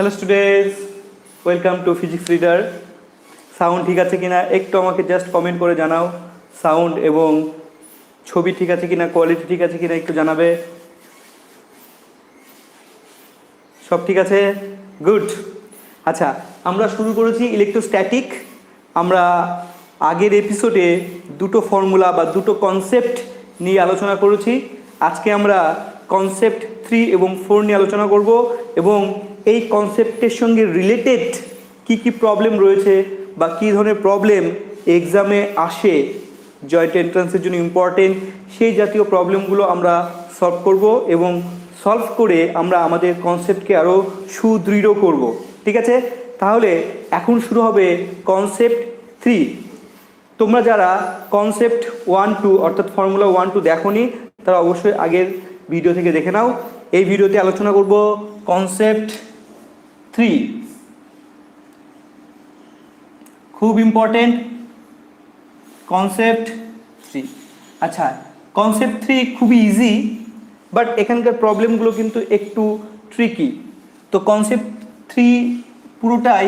Hello students, welcome to physics reader. Sound ঠিক আছে কিনা একটু আমাকে জাস্ট কমেন্ট করে জানাও। সাউন্ড এবং ছবি ঠিক আছে কিনা, কোয়ালিটি ঠিক আছে কিনা একটু জানাবে। সব ঠিক আছে? গুড। আচ্ছা, আমরা শুরু করেছি ইলেকট্রোস্ট্যাটিক। আমরা আগের এপিসোডে দুটো ফর্মুলা বা দুটো কনসেপ্ট নিয়ে আলোচনা করেছি। আজকে আমরা কনসেপ্ট 3 এবং 4 নিয়ে আলোচনা করব এবং এই কনসেপ্টের সঙ্গে রিলেটেড কি কি প্রবলেম রয়েছে বা কী ধরনের প্রবলেম এক্সামে আসে, জয়েন্ট এন্ট্রান্সের জন্য ইম্পর্টেন্ট, সেই জাতীয় প্রবলেমগুলো আমরা সলভ করব এবং সলভ করে আমরা আমাদের কনসেপ্টকে আরও সুদৃঢ় করব। ঠিক আছে, তাহলে এখন শুরু হবে কনসেপ্ট 3। তোমরা যারা কনসেপ্ট 1-2 অর্থাৎ ফর্মুলা 1-2 দেখোনি তারা অবশ্যই আগের ভিডিও থেকে দেখে নাও। এই ভিডিওতে আলোচনা করব কনসেপ্ট 3, খুব ইম্পর্টেন্ট কনসেপ্ট 3। আচ্ছা, কনসেপ্ট 3 খুবই ইজি, বাট এখানকার প্রবলেমগুলো কিন্তু একটু ট্রিকি। তো কনসেপ্ট 3 পুরোটাই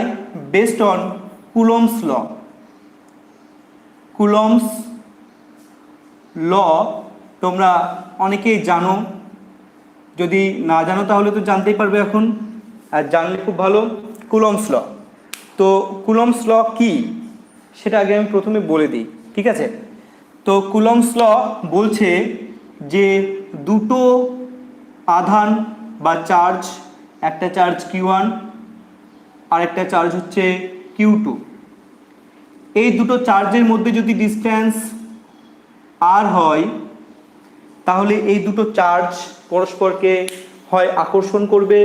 based on Coulomb's law. Coulomb's law তোমরা অনেকেই জানো, যদি না জানো তাহলে তো জানতেই পারবে এখন, আর জানলে খুব ভালো। কুলম্বস ল, তো কুলম্বস ল কি সেটা আগে আমি প্রথমে বলে দিই। ঠিক আছে, তো কুলম্বস ল বলছে যে দুটো আধান বা চার্জ, একটা চার্জ Q1 আর একটা চার্জ হচ্ছে Q2, এই দুটো চার্জের মধ্যে যদি ডিস্টেন্স r হয় তাহলে এই দুটো চার্জ পরস্পরকে হয় আকর্ষণ করবে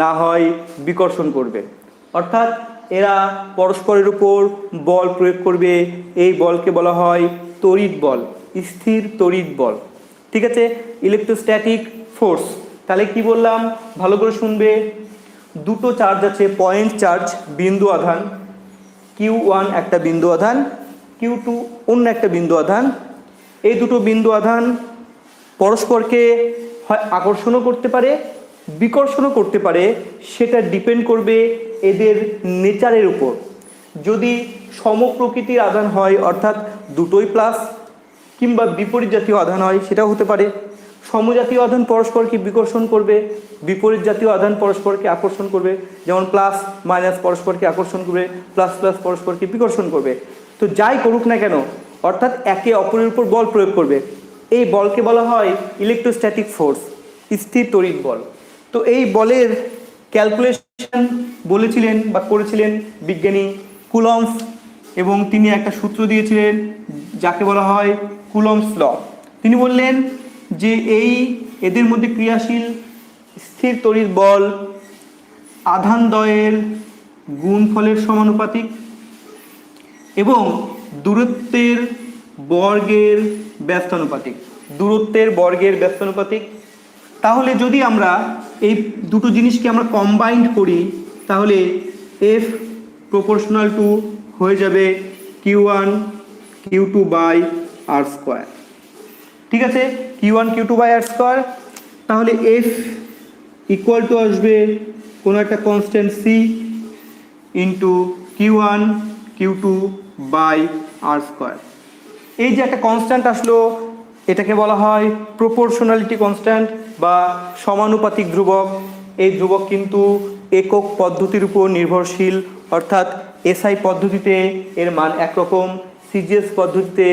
না হয় বিকর্ষণ করবে, অর্থাৎ এরা পরস্পরের উপর বল প্রয়োগ করবে। এই বলকে বলা হয় তড়িৎ বল, স্থির তড়িৎ বল। ঠিক আছে, ইলেকট্রোস্ট্যাটিক ফোর্স। তাহলে কি বললাম ভালো করে শুনবে। দুটো চার্জ আছে, পয়েন্ট চার্জ, বিন্দু আধান, Q1 একটা বিন্দু আধান, Q2 অন্য একটা বিন্দু আধান। এই দুটো বিন্দু আধান পরস্পরকে হয় আকর্ষণও করতে পারে বিকর্ষণও করতে পারে, সেটা ডিপেন্ড করবে এদের নেচারের উপর। যদি সমপ্রকৃতির আধান হয় অর্থাৎ দুটোই প্লাস, কিংবা বিপরীত জাতীয় আধান হয় সেটাও হতে পারে। সমজাতীয় আধান পরস্পরকে বিকর্ষণ করবে, বিপরীত জাতীয় আধান পরস্পরকে আকর্ষণ করবে, যেমন প্লাস মাইনাস পরস্পরকে আকর্ষণ করবে, প্লাস প্লাস পরস্পরকে বিকর্ষণ করবে। তো যাই করুক না কেন, অর্থাৎ একে অপরের উপর বল প্রয়োগ করবে। এই বলকে বলা হয় ইলেকট্রোস্ট্যাটিক ফোর্স, স্থির তড়িৎ বল। তো এই বলের ক্যালকুলেশন বলেছিলেন বা করেছিলেন বিজ্ঞানী কুলম্বস, এবং তিনি একটা সূত্র দিয়েছিলেন যাকে বলা হয় কুলম্বস ল। তিনি বললেন যে এদের মধ্যে ক্রিয়াশীল স্থির তড়িৎ বল আধানদ্বয়ের গুণফলের সমানুপাতিক এবং দূরত্বের বর্গের ব্যস্তানুপাতিক। দূরত্বের বর্গের ব্যস্তানুপাতিক। তাহলে যদি আমরা এই দুটো জিনিসকে আমরা কম্বাইন্ড করি তাহলে F প্রপোর্শনাল টু হয়ে যাবে Q1 Q2 by r square. ঠিক আছে, Q1 Q2 by r square. তাহলে F ইকুয়াল টু আসবে কোনো একটা constant C into Q1 Q2 by r square. এই যে একটা কনস্ট্যান্ট আসলো এটাকে বলা হয় প্রপোর্শনালিটি কনস্ট্যান্ট বা সমানুপাতিক ধ্রুবক। এই ধ্রুবক কিন্তু একক পদ্ধতির উপর নির্ভরশীল, অর্থাৎ এসআই পদ্ধতিতে এর মান একরকম, সিজিএস পদ্ধতিতে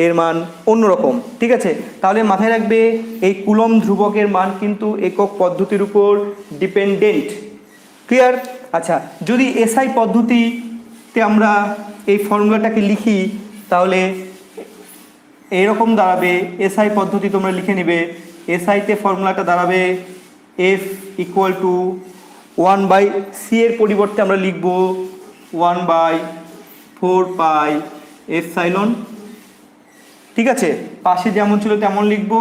এর মান অন্যরকম। ঠিক আছে, তাহলে মাথায় রাখবে এই কুলম্ব ধ্রুবকের মান কিন্তু একক পদ্ধতির উপর ডিপেন্ডেন্ট। ক্লিয়ার? আচ্ছা, যদি এসআই পদ্ধতিতে আমরা এই ফর্মুলাটাকে লিখি তাহলে এরকম দাঁড়াবে। এসআই পদ্ধতি তোমরা লিখে নেবে। এসআইতে ফর্মুলাটা দাঁড়াবে F ইকুয়াল টু 1/c এর পরিবর্তে আমরা লিখব 1/4 পাই এপসাইলন। ঠিক আছে, পাশে যেমন ছিল তেমন লিখব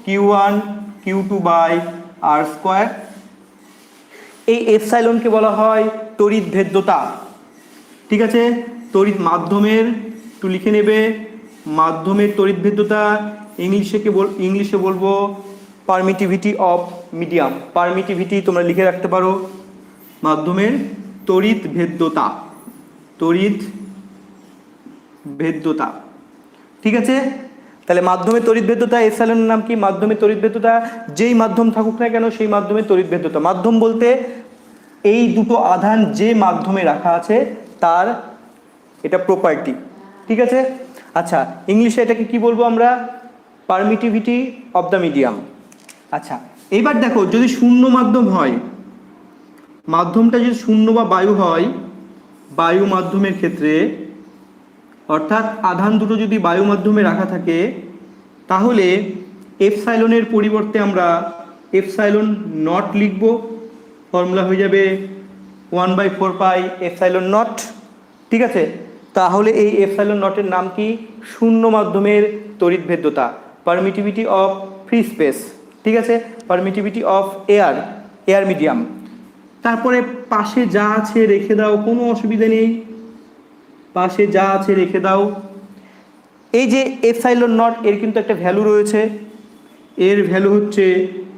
Q1 Q2 by r square. এই এপসাইলনকে বলা হয় তড়িৎ ভেদ্যতা। ঠিক আছে, তড়িৎ মাধ্যমের একটু লিখে নেবে, মাধ্যমের তড়িৎ ভেদ্যতা ইংলিশে বলবো পারমিটিভিটি অফ মিডিয়াম। পারমিটিভিটি তোমরা লিখে রাখতে পারো, মাধ্যমের তড়িৎ ভেদ্যতা, তড়িৎ ভেদ্যতা। ঠিক আছে, তাহলে মাধ্যমের তড়িৎ ভেদ্যতা, এপসাইলনের নাম কি? মাধ্যমের তড়িৎ ভেদ্যতা। যেই মাধ্যম থাকুক না কেন সেই মাধ্যমের তড়িৎ ভেদ্যতা। মাধ্যম বলতে এই দুটো আধান যে মাধ্যমে রাখা আছে তার এটা প্রপার্টি। ঠিক আছে, আচ্ছা ইংলিশে এটাকে কি বলবো আমরা? Permittivity of the medium. আচ্ছা এবার দেখো, যদি শূন্য মাধ্যম হয়, মাধ্যমটা যদি শূন্য বা বায়ু হয়, বায়ু মাধ্যমের ক্ষেত্রে, অর্থাৎ আধান দুটো যদি বায়ু মাধ্যমে রাখা থাকে, তাহলে এপসাইলনের পরিবর্তে আমরা এপসাইলন নট লিখব। ফর্মুলা হয়ে যাবে 1/4 পাই এপসাইলন নট। ঠিক আছে, তাহলে এই এপসাইলন নটের নাম কি? শূন্য মাধ্যমের তড়িৎ ভেদ্যতা, পারমিটিভিটি অফ ফ্রি স্পেস। ঠিক আছে, পারমিটিভিটি অফ এয়ার মিডিয়াম। তারপরে পাশে যা আছে রেখে দাও, কোনো অসুবিধা নেই, পাশে যা আছে রেখে দাও। এই যে এপসাইলন নট, এর কিন্তু একটা ভ্যালু রয়েছে। এর ভ্যালু হচ্ছে,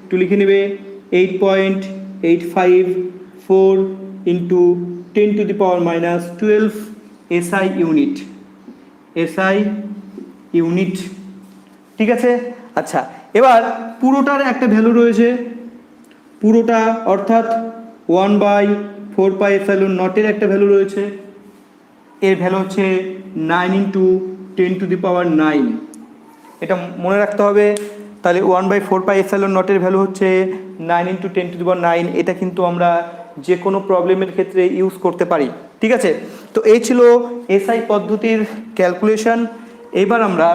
একটু লিখে নেবে, 8.854 into 10⁻⁻12 SI unit, SI unit. ঠিক আছে, আচ্ছা এবার পুরোটার একটা ভ্যালু রয়েছে, পুরোটা অর্থাৎ 1/4 পাই এপসাইলন নটের একটা ভ্যালু রয়েছে। এর ভ্যালু হচ্ছে 9 ইন্টু 10⁻9। এটা মনে রাখতে হবে। তাহলে 1/4 পাই এপসাইলন নটের ভ্যালু হচ্ছে 9 ইন্টু 10⁻9। এটা কিন্তু আমরা যে কোনো প্রবলেমের ক্ষেত্রে ইউজ করতে পারি। ঠিক আছে, তো এই ছিল এসআই পদ্ধতির ক্যালকুলেশন। এবার আমরা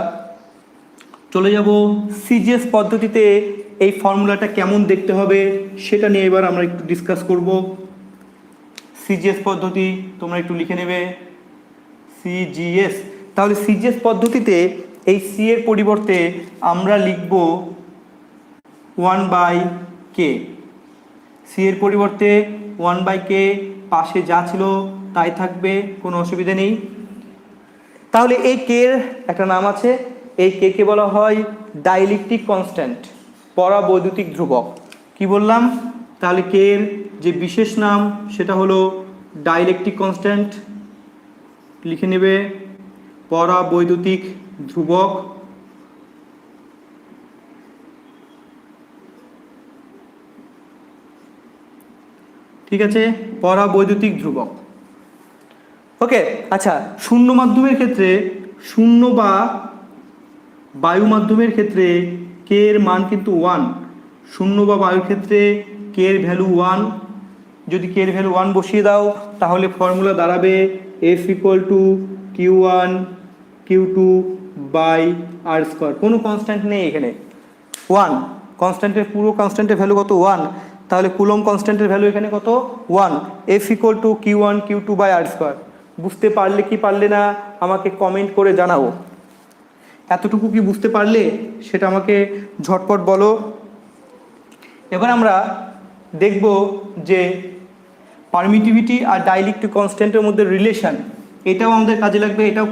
চলে যাব সিজিএস পদ্ধতিতে এই ফর্মুলাটা কেমন দেখতে হবে সেটা নিয়ে এবার আমরা একটু ডিসকাস করব। সিজিএস পদ্ধতি তোমরা একটু লিখে নেবে, সিজিএস। তাহলে সিজিএস পদ্ধতিতে এই সি এর পরিবর্তে আমরা লিখব 1/k। সি এর পরিবর্তে 1/k, পাশে যা ছিল তাই থাকবে, কোনো অসুবিধা নেই। তাহলে এই কে এর একটা নাম আছে, এই কে কে বলা হয় ডাইইলেকট্রিক কনস্ট্যান্ট, পরাবৈদ্যুতিক ধ্রুবক। কি বললাম? তাহলে কে এর যে বিশেষ নাম সেটা হলো ডাইইলেকট্রিক কনস্ট্যান্ট, লিখে নেবে, পরাবৈদ্যুতিক ধ্রুবক। ঠিক আছে, পরাবৈদ্যুতিক ধ্রুবক। ওকে, আচ্ছা শূন্য মাধ্যমের ক্ষেত্রে, শূন্য বা বায়ু মাধ্যমের ক্ষেত্রে কে এর মান কিন্তু 1। শূন্য বা বায়ুর ক্ষেত্রে কে এর ভ্যালু 1। যদি কে এর ভ্যালু 1 বসিয়ে দাও তাহলে ফর্মুলা দাঁড়াবে F = Q1 Q2 by r square. কোনো কনস্ট্যান্ট নেই এখানে, 1 কনস্ট্যান্টের, পুরো কনস্ট্যান্টের ভ্যালু কত? 1। তাহলে কুলম্ব কনস্ট্যান্টের ভ্যালু এখানে কত? 1। F = Q1 Q2 by r square. বুঝতে পারলে কি পারলে না আমাকে কমেন্ট করে জানাও। এতটুকু কি বুঝতে পারলে সেটা আমাকে ঝটপট বলো। এবার আমরা দেখব যে পারমিটিভিটি আর ডাইইলেকট্রিক কনস্ট্যান্টের মধ্যে রিলেশন, এটাও আমাদের কাজে লাগবে। এটাও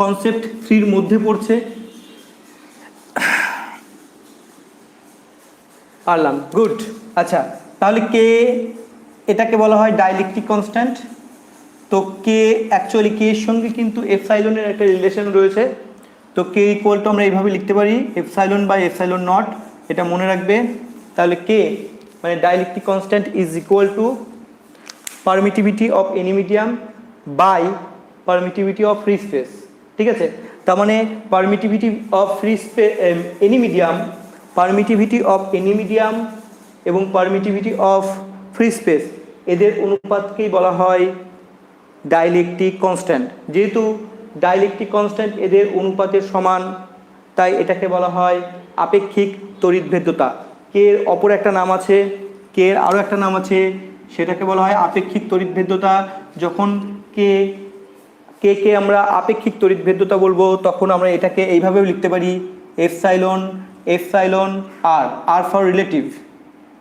কনসেপ্ট 3 মধ্যে পড়ছে। পারলাম, গুড। আচ্ছা তাহলে কে, এটাকে বলা হয় ডাইইলেকট্রিক কনস্ট্যান্ট। তো কে অ্যাকচুয়ালি কে এর সঙ্গে কিন্তু এপসাইলনের একটা রিলেশন রয়েছে। তো কে ইকুয়াল টু আমরা এইভাবে লিখতে পারি, এপসাইলন বাই এপসাইলন নট, এটা মনে রাখবে। তাহলে কে মানে dielectric constant is equal to permittivity of any medium by permittivity of free space. ঠিক আছে, তার মানে permittivity of free space any medium, permittivity of any medium এবং পারমিটিভিটি অফ ফ্রি স্পেস, এদের অনুপাতকেই বলা হয় ডাইইলেকট্রিক কনস্ট্যান্ট। যেহেতু ডাইইলেকট্রিক কনস্ট্যান্ট এদের অনুপাতের সমান, তাই এটাকে বলা হয় আপেক্ষিক তড়িৎভেদ্যতা। কে এর অপর একটা নাম আছে, কে এর আরও একটা নাম আছে, সেটাকে বলা হয় আপেক্ষিক তড়িৎভেদ্যতা। যখন কে কে আমরা আপেক্ষিক তড়িৎভেদ্যতা বলবো তখন আমরা এটাকে এইভাবেও লিখতে পারি, এপসাইলন আর ফর রিলেটিভ।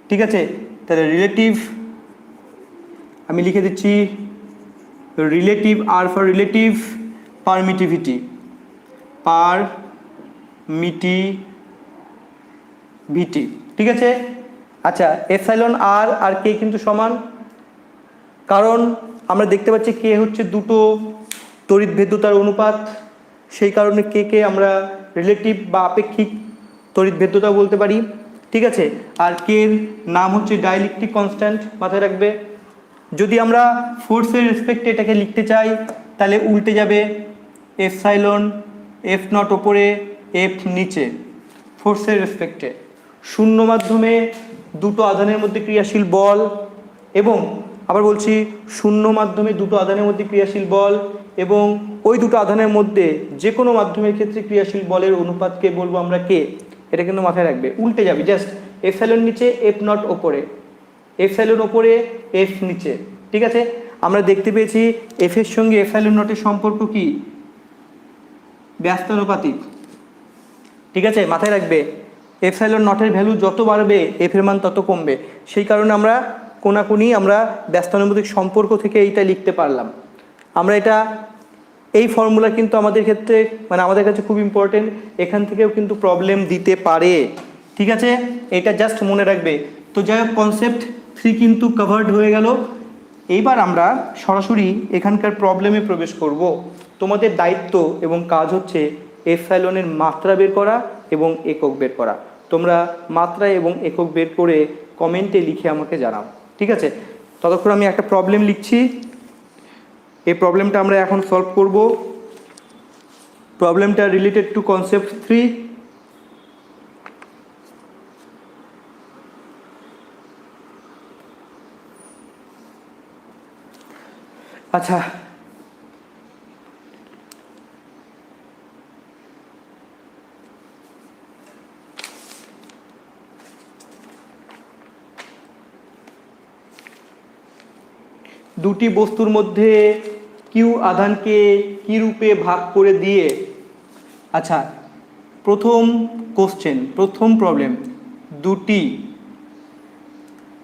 ঠিক আছে, তাহলে রিলেটিভ আমি লিখে দিচ্ছি, relative r for relative permittivity, permittivity. ঠিক আছে, আচ্ছা এপসাইলন আর কে কিন্তু সমান, কারণ আমরা দেখতে পাচ্ছি কে হচ্ছে দুটো তড়িৎ ভেদ্যতার অনুপাত, সেই কারণে কে কে আমরা রিলেটিভ বা আপেক্ষিক তড়িৎ ভেদ্যতা বলতে পারি। ঠিক আছে, আর কে এর নাম হচ্ছে ডাইইলেকট্রিক কনস্ট্যান্ট, মাথায় রাখবে। যদি আমরা ফোর্সের রেসপেক্টে এটাকে লিখতে চাই তাহলে উল্টে যাবে, এপসাইলন এফ নট ওপরে এফ নিচে, ফোর্সের রেসপেক্টে। শূন্য মাধ্যমে দুটো আধানের মধ্যে ক্রিয়াশীল বল, এবং আবার বলছি শূন্য মাধ্যমে দুটো আধানের মধ্যে ক্রিয়াশীল বল এবং ওই দুটো আধানের মধ্যে যে কোনো মাধ্যমের ক্ষেত্রে ক্রিয়াশীল বলের অনুপাতকে বলবো আমরা কে। এটা কিন্তু মাথায় রাখবে, উল্টে যাবে, জাস্ট এপসাইলন নিচে এফ নট ওপরে, এপসাইলন ওপরে এফ নিচে। ঠিক আছে, আমরা দেখতে পেয়েছি এফ এর সঙ্গে এপসাইলন নটের সম্পর্ক কি, ব্যস্তানুপাতিক। ঠিক আছে, মাথায় রাখবে এপসাইলন নটের ভ্যালু যত বাড়বে এফ এর মান তত কমবে, সেই কারণে আমরা কোনাকুনি আমরা ব্যস্তানুপাতিক সম্পর্ক থেকে এইটা লিখতে পারলাম। আমরা এটা এই ফর্মুলা কিন্তু আমাদের ক্ষেত্রে মানে আমাদের কাছে খুব ইম্পর্টেন্ট, এখান থেকেও কিন্তু প্রবলেম দিতে পারে। ঠিক আছে, এটা জাস্ট মনে রাখবে। তো যাই হোক, কনসেপ্ট 3 কিন্তু কভার্ড হয়ে গেল। এইবার আমরা সরাসরি এখানকার প্রবলেমে প্রবেশ করব। তোমাদের দায়িত্ব এবং কাজ হচ্ছে এপসাইলনের মাত্রা বের করা এবং একক বের করা। তোমরা মাত্রা এবং একক বের করে কমেন্টে লিখে আমাকে জানাও। ঠিক আছে, ততক্ষণ আমি একটা প্রবলেম লিখছি। এই প্রবলেমটা আমরা এখন সলভ করব। প্রবলেমটা রিলেটেড টু কনসেপ্ট 3। আচ্ছা, দুটি বস্তুর মধ্যে কিউ আধানকে কি রূপে ভাগ করে দিয়ে, আচ্ছা প্রথম কোশ্চেন, প্রথম প্রবলেম, দুটি,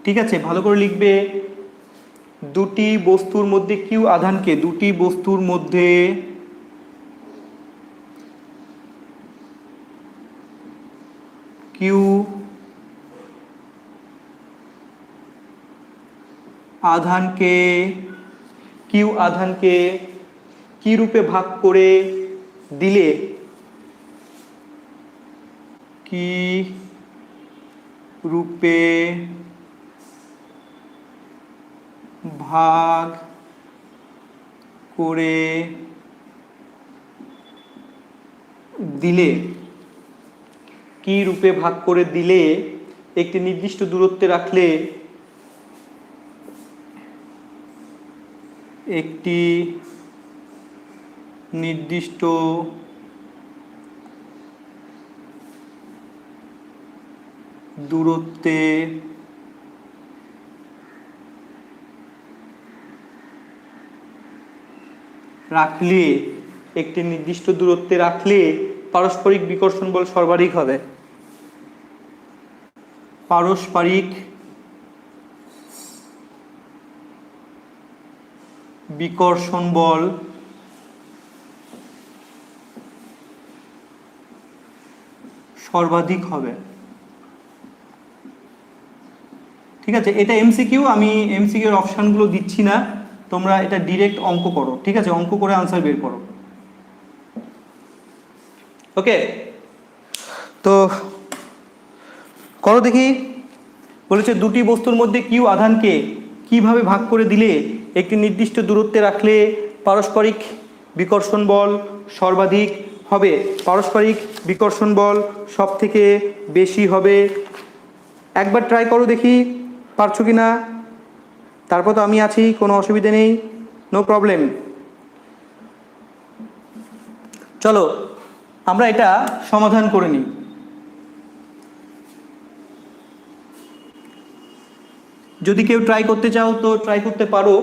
ঠিক আছে ভালো করে লিখবে, দুটি বস্তুর মধ্যে কিউ আধানকে, দুটি বস্তুর মধ্যে কিউ আধানকে কি রূপে ভাগ করে দিলে, কি রূপে ভাগ করে দিলে, কি রূপে ভাগ করে দিলে একটি নির্দিষ্ট দূরত্বে রাখলে একটি নির্দিষ্ট দূরত্বে রাখলে, একটি নির্দিষ্ট দূরত্বে রাখলে পারস্পরিক বিকর্ষণ বল সর্বাধিক হবে। পারস্পরিক বিকর্ষণ বল সর্বাধিক হবে। ঠিক আছে, এটা এমসিকিউ, আমি এমসিকিউ এর অপশনগুলো দিচ্ছি না, তোমরা এটা ডিরেক্ট অঙ্ক করো। ঠিক আছে, অঙ্ক করে আনসার বের করো। ওকে, তো করো দেখি। বলেছে দুটি বস্তুর মধ্যে কিউ আধানকে কিভাবে ভাগ করে দিলে একটি নির্দিষ্ট দূরত্বে রাখলে পারস্পরিক বিকর্ষণ বল সর্বাধিক হবে। পারস্পরিক বিকর্ষণ বল সব থেকে বেশি হবে। একবার ট্রাই করো দেখি পারছো কি না। তারপর তো আমি আছি, কোনো অসুবিধে নেই, নো প্রবলেম। চলো আমরা এটা সমাধান করে নিই। যদি কেউ ট্রাই করতে চাও তো ট্রাই করতে পারো।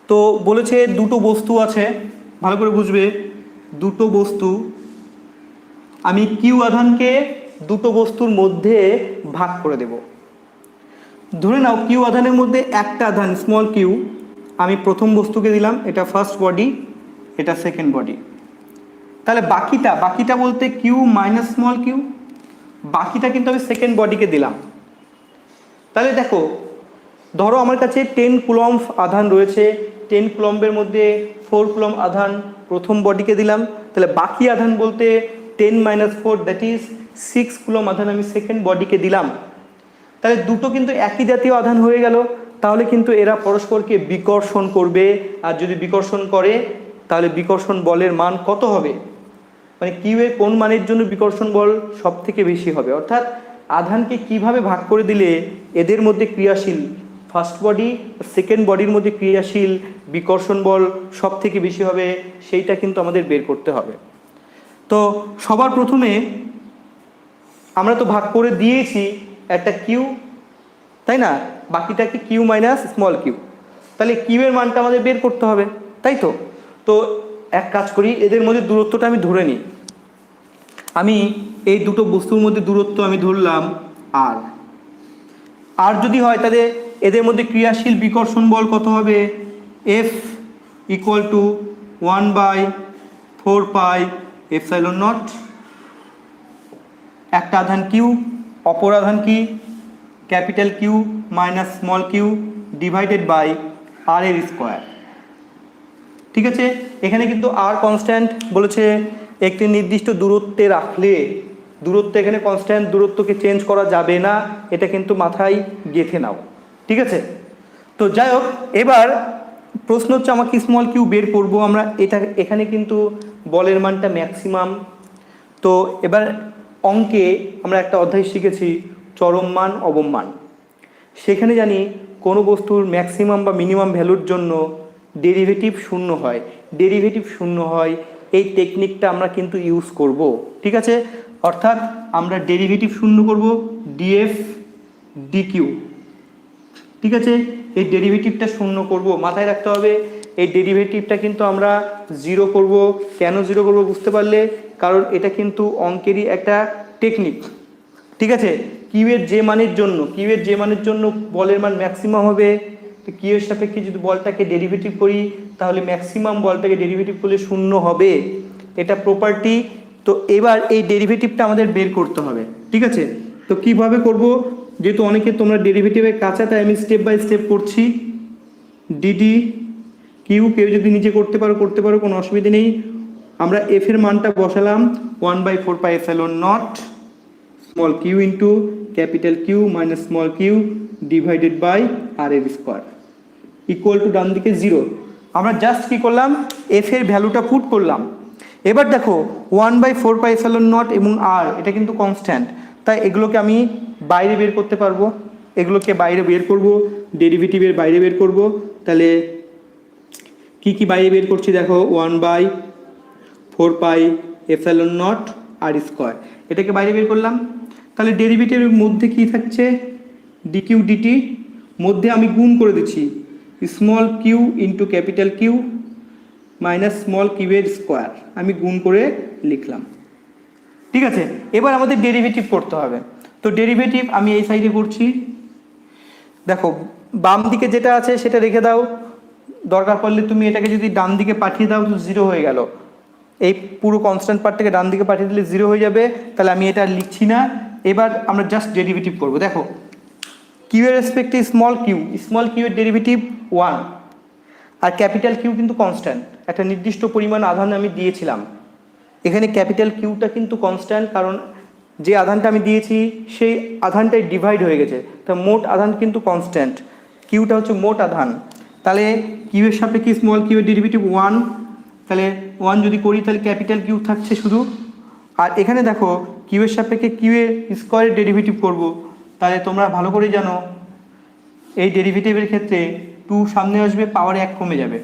তো বলেছে দুটো বস্তু আছে, ভালো করে বুঝবে, দুটো বস্তু, আমি কিউ আধানকে দুটো বস্তুর মধ্যে ভাগ করে দেব। ধরে নাও কিউ আধানের মধ্যে একটা আধান স্মল কিউ আমি প্রথম বস্তুকে দিলাম, এটা ফার্স্ট বডি, এটা সেকেন্ড বডি। তাহলে বাকিটা বলতে কিউ মাইনাস স্মল কিউ, বাকিটা কিন্তু আমি সেকেন্ড বডিকে দিলাম। তাহলে দেখো ধরো আমার কাছে 10 কুলম্ব আধান রয়েছে, 10 কুলম্বের মধ্যে 4 কুলম্ব আধান প্রথম বডিকে দিলাম, তাহলে বাকি আধান বলতে 10 - 4 দ্যাট ইজ 6 কুলম্ব আধান আমি সেকেন্ড বডিকে দিলাম। তাহলে দুটো কিন্তু একই জাতীয় আধান হয়ে গেল, তাহলে কিন্তু এরা পরস্পরকে বিকর্ষণ করবে, আর যদি বিকর্ষণ করে তাহলে বিকর্ষণ বলের মান কত হবে, মানে কিউ এর কোন মানের জন্য বিকর্ষণ বল সব থেকে বেশি হবে, অর্থাৎ আধানকে কিভাবে ভাগ করে দিলে এদের মধ্যে ক্রিয়াশীল ফার্স্ট বডি সেকেন্ড বডির মধ্যে ক্রিয়াশীল বিকর্ষণ বল সব থেকে বেশি হবে সেইটা কিন্তু আমাদের বের করতে হবে। তো সবার প্রথমে আমরা তো ভাগ করে দিয়েছি একটা কিউ, তাই না, বাকিটাকে কিউ মাইনাস স্মল কিউ, তাহলে কিউ এর মানটা আমাদের বের করতে হবে, তাই তো। তো এক কাজ করি, এদের মধ্যে দূরত্বটা আমি ধরে নিই। আমি এই দুটো বস্তুর মধ্যে দূরত্ব আমি ধরলাম আর, আর যদি হয় তাহলে এদের মধ্যে ক্রিয়াশীল বিকর্ষণ বল কত হবে, এফ ইকুয়াল টু 1/4πε0। একটা আধান কিউ, অপর আধান কি capital Q minus small Q divided by R এর স্কোয়ার। ঠিক আছে, এখানে কিন্তু আর কনস্ট্যান্ট বলেছে, একটি নির্দিষ্ট দূরত্বে রাখলে দূরত্ব এখানে কনস্ট্যান্ট, দূরত্বকে চেঞ্জ করা যাবে না, এটা কিন্তু মাথায় গেঁথে নাও। ঠিক আছে, তো যাই হোক, এবার প্রশ্ন হচ্ছে আমাকে স্মল কিউ বের করব আমরা, এটা এখানে কিন্তু বলের মানটা ম্যাক্সিমাম। তো এবার অঙ্কে আমরা একটা অধ্যায় শিখেছি চরম মান অবম মান, সেখানে জানি কোনো বস্তুর ম্যাক্সিমাম বা মিনিমাম ভ্যালুর জন্য ডেরিভেটিভ শূন্য হয়, ডেরিভেটিভ শূন্য হয়, এই টেকনিকটা আমরা কিন্তু ইউজ করব। ঠিক আছে, অর্থাৎ আমরা ডেরিভেটিভ শূন্য করব ডিএফ ডিকিউ। ঠিক আছে, এই ডেরিভেটিভটা শূন্য করব, মাথায় রাখতে হবে এই ডেরিভেটিভটা কিন্তু আমরা জিরো করব। কেন জিরো করব বুঝতে পারলে, কারণ এটা কিন্তু অঙ্কেরই একটা টেকনিক। ঠিক আছে, কিউ এর যে মানের জন্য, কিউ এর যে মানের জন্য বলের মান ম্যাক্সিমাম হবে, তো কিউ এর সাপেক্ষে যদি বলটাকে ডেরিভেটিভ করি তাহলে ম্যাক্সিমাম বলটাকে ডেরিভেটিভ করলে শূন্য হবে, এটা প্রপার্টি। তো এবার এই ডেরিভেটিভটা আমাদের বের করতে হবে। ঠিক আছে, তো কিভাবে করব, যেহেতু অনেকে তোমরা ডেরিভেটিভের কাছে, তাই আমি স্টেপ বাই স্টেপ করছি। ডিডি কিউ, কেউ যদি নিজে করতে পারো কোনো অসুবিধা নেই। আমরা এফ এর মানটা বসালাম 1/4πε0 small Q into capital Q minus small Q divided by R এর স্কোয়ার ইকুয়াল টু ডান দিকে 0। আমরা জাস্ট কি করলাম, এফ এর ভ্যালুটা পুট করলাম। এবার দেখো 1/4πε0 এবং আর এটা কিন্তু কনস্ট্যান্ট, তাই এগুলোকে আমি বাইরে বের করতে পারবো, এগুলোকে বাইরে বের করব, ডেরিভেটিভের বাইরে বের করব। তাহলে কি কি বাইরে বের করছি দেখো, 1/4πε0 আর স্কোয়ার, এটাকে বাইরে বের করলাম। তাহলে ডেরিভেটিভের মধ্যে কি থাকছে, ডিকিউ ডিটি, মধ্যে আমি গুণ করে দিচ্ছি small Q into capital Q minus small q এর স্কোয়ার, আমি গুণ করে লিখলাম। ঠিক আছে, এবার আমাদের ডেরিভেটিভ করতে হবে। তো ডেরিভেটিভ আমি এই সাইডে করছি, দেখো বাম দিকে যেটা আছে সেটা রেখে দাও, দরকার পড়লে তুমি এটাকে যদি ডান দিকে পাঠিয়ে দাও তো 0 হয়ে গেল, এই পুরো কনস্ট্যান্ট পার্টটাকে ডান দিকে পাঠিয়ে দিলে 0 হয়ে যাবে, তাহলে আমি এটা লিখছি না। এবার আমরা জাস্ট ডেরিভেটিভ করব। দেখো কিউ এর রেসপেক্টে স্মল কিউ এর ডেরিভেটিভ 1, আর ক্যাপিটাল কিউ কিন্তু কনস্ট্যান্ট, একটা নির্দিষ্ট পরিমাণ আধান আমি দিয়েছিলাম, এখানে ক্যাপিটাল কিউটা কিন্তু কনস্ট্যান্ট, কারণ যে আধানটা আমি দিয়েছি সেই আধানটাই ডিভাইড হয়ে গেছে, তা মোট আধান কিন্তু কনস্ট্যান্ট, কিউটা হচ্ছে মোট আধান। তাহলে কিউ এর সাপেক্ষে স্মল কিউ এর ডেরিভেটিভ 1, তাহলে 1 যদি করি তাহলে ক্যাপিটাল কিউ থাকছে শুধু। আর এখানে দেখো কিউ এর সাপেক্ষে কিউ এর স্কোয়ারের ডেরিভেটিভ করব, তাহলে তোমরা ভালো করে জানো এই ডেরিভেটিভের ক্ষেত্রে 2 সামনে আসবে, পাওয়ার 1 কমে যাবে,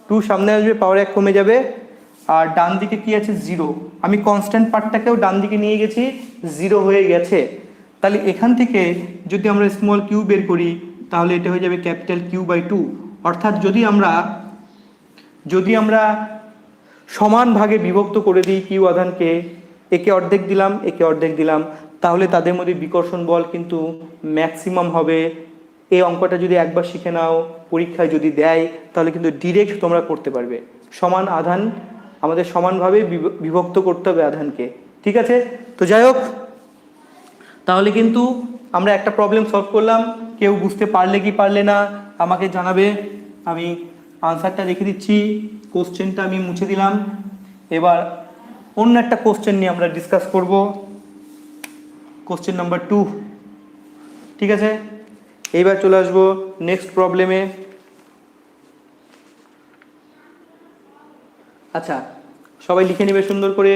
2 সামনে আসবে, পাওয়ার 1 কমে যাবে, আর ডান দিকে কি আছে 0, আমি কনস্ট্যান্ট পার্টটাকেও ডান দিকে নিয়ে গেছি, 0 হয়ে গেছে। তাহলে এখান থেকে যদি আমরা স্মল কিউ বের করি তাহলে এটা হয়ে যাবে ক্যাপিটাল কিউ বাই 2, অর্থাৎ যদি আমরা সমান ভাগে বিভক্ত করে দিই কিউ আধানকে, একে অর্ধেক দিলাম একে অর্ধেক দিলাম, তাহলে তাদের মধ্যে বিকর্ষণ বল কিন্তু ম্যাক্সিমাম হবে। এই অঙ্কটা যদি একবার শিখে নাও, পরীক্ষায় যদি দেয় তাহলে কিন্তু ডিরেক্ট তোমরা করতে পারবে। সমান আধান আমাদের সমানভাবে বিভক্ত করতে হবে আধানকে। ঠিক আছে, তো যাই হোক, তাহলে কিন্তু আমরা একটা প্রবলেম সলভ করলাম, কেউ বুঝতে পারলে কি পারলে না আমাকে জানাবে। আমি আনসারটা রেখে দিচ্ছি, কোশ্চেনটা আমি মুছে দিলাম। এবার অন্য একটা কোশ্চেন নিয়ে আমরা ডিসকাস করব, কোশ্চেন নাম্বার 2। ঠিক আছে, এইবার চলে আসবো নেক্সট প্রবলেমে। আচ্ছা, সবাই লিখে নেবে সুন্দর করে।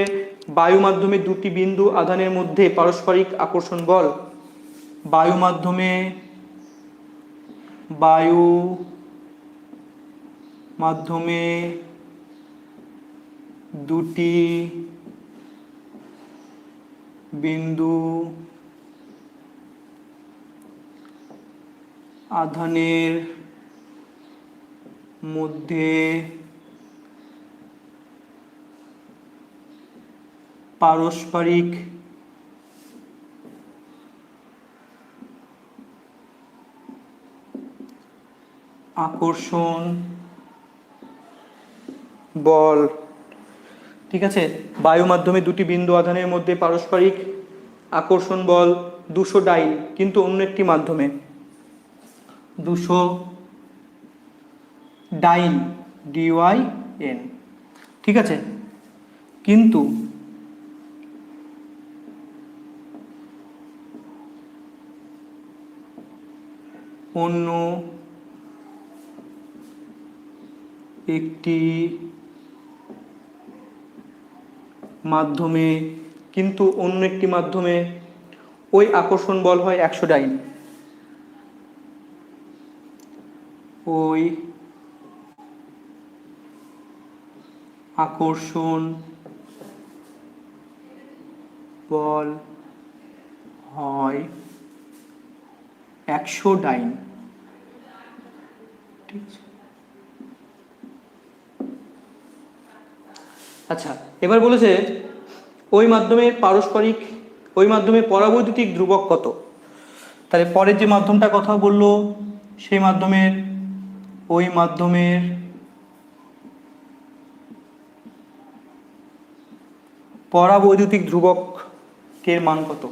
বায়ু মাধ্যমে দুটি বিন্দু আধানের মধ্যে পারস্পরিক আকর্ষণ বল। বায়ু মাধ্যমে দুটি বিন্দু আধানের মধ্যে পারস্পরিক আকর্ষণ বল। ঠিক আছে, বায়ু মাধ্যমে দুটি বিন্দু আধানের মধ্যে পারস্পরিক আকর্ষণ বল 200 ডাইন, কিন্তু অন্য একটি মাধ্যমে 200 ডাইন DYN। ঠিক আছে, কিন্তু অন্য একটি মাধ্যমে ওই আকর্ষণ বল হয় 100 ডাইন। ওই আকর্ষণ বল হয় 100 ডাইন। ঠিক আছে, আচ্ছা এবার বলেছে ওই মাধ্যমে পরাবৈদ্যুতিক ধ্রুবক কত। তাহলে পরের যে মাধ্যমটা কথা বললো সেই ওই মাধ্যমের পরাবৈদ্যুতিক ধ্রুবকের মান কত।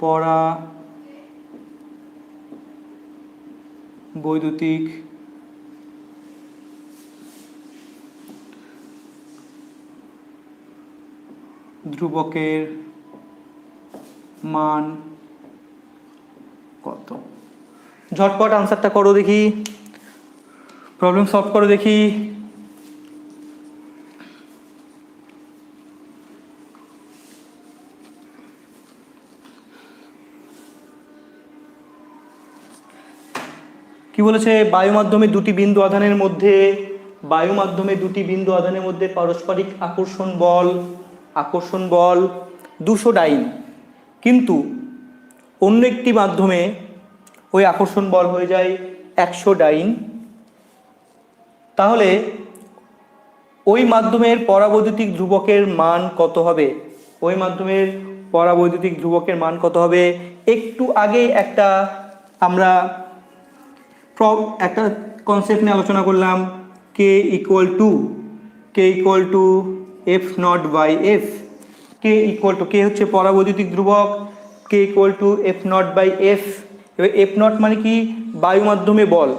পরাবৈদ্যুতিক ধ্রুবকের মান কত। ঝটপট আনসারটা করো দেখি, প্রবলেম সলভ করো দেখি। কি বলেছে, বায়ু মাধ্যমে দুটি বিন্দু আধানের মধ্যে পারস্পরিক আকর্ষণ বল 200 ডাইন, কিন্তু অন্য একটি মাধ্যমে ওই আকর্ষণ বল হয়ে যায় 100 ডাইন। তাহলে ওই মাধ্যমের পরাবৈদ্যুতিক ধ্রুবকের মান কত হবে। একটু আগে আমরা একটা কনসেপ্ট নিয়ে আলোচনা করলাম, k equal to F naught by F. K হচ্ছে পরাবৈদ্যুতিক ধ্রুবক, k equal to F naught by F. এবার এফ নট মানে কি, বায়ু মাধ্যমে বল।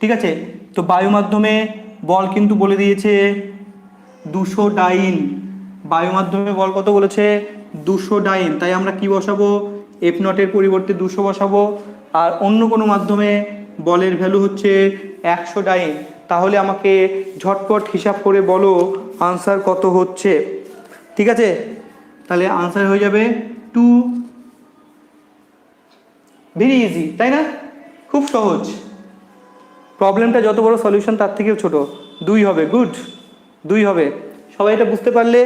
ঠিক আছে, তো বায়ু মাধ্যমে বল কিন্তু বলে দিয়েছে 200 ডাইন। বায়ু মাধ্যমে বল কত বলেছে, 200 ডাইন। তাই আমরা কি বসাবো, এফ নটের পরিবর্তে 200 বসাবো। আর অন্য কোনো মাধ্যমে বলের ভ্যালু হচ্ছে 100 ডাইন। তাহলে আমাকে ঝটপট হিসাব করে বলো আনসার কত হচ্ছে। ঠিক আছে, তাহলে আনসার হয়ে যাবে 2। ভেরি ইজি, তাই না? খুব সহজ। প্রবলেমটা যত বড় সলিউশন তার থেকেও ছোট, 2 হবে। গুড, 2 হবে। সবাই এটা বুঝতে পারলে?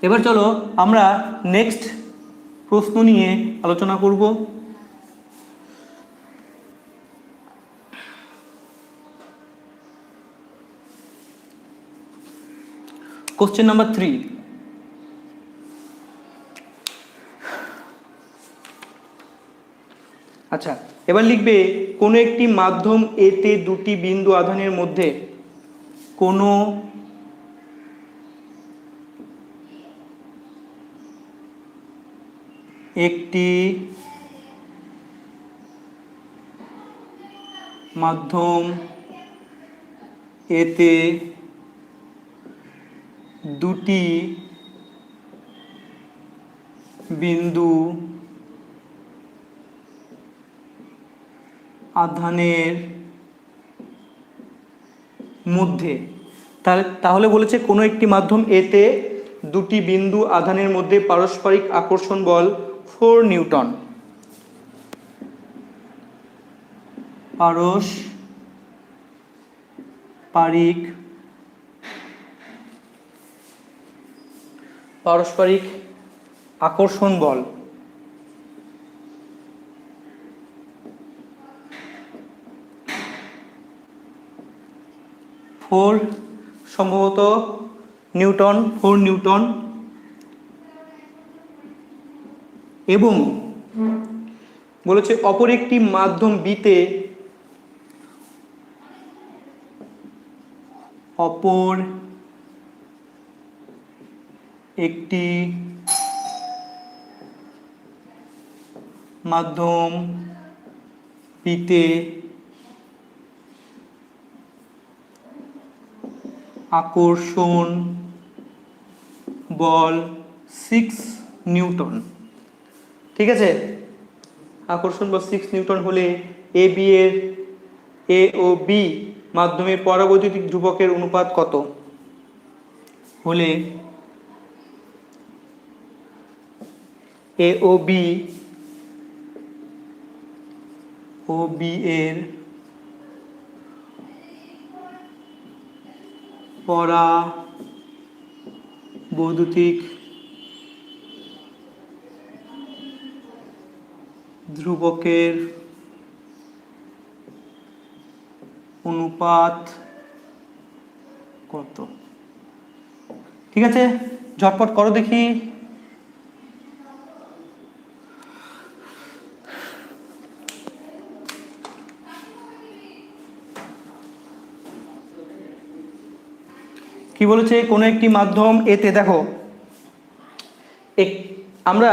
এবার চলো আমরা নেক্সট প্রশ্ন নিয়ে আলোচনা করব। Question number 3। আচ্ছা, এবার লিখবে কোনো একটি মাধ্যম এতে দুটি বিন্দু আধানের মধ্যে একটি মাধ্যম এতে দুটি বিন্দু আধানের মধ্যে, তাহলে বলেছে কোনো একটি মাধ্যম এতে দুটি বিন্দু আধানের মধ্যে পারস্পরিক আকর্ষণ বল 4 নিউটন। পারস্পরিক আকর্ষণ বল সম্ভবত নিউটন, 4 নিউটন, এবং বলেছে অপর একটি মাধ্যম বিতে অপর একটি মাধ্যম বিতে আকর্ষণ বল 6 নিউটন। ঠিক আছে, আকর্ষণ বল 6 নিউটন হলে এ ও বি মাধ্যমের পরাবৈদ্যুতিক ধ্রুবকের অনুপাত কত? হলে এ ও বি এর পরাবৈদ্যুতিক ধ্রুবকের অনুপাত কত? ঠিক আছে, ঝটপট করো দেখি। কি বলেছে? কোনো একটি মাধ্যম এতে, দেখো আমরা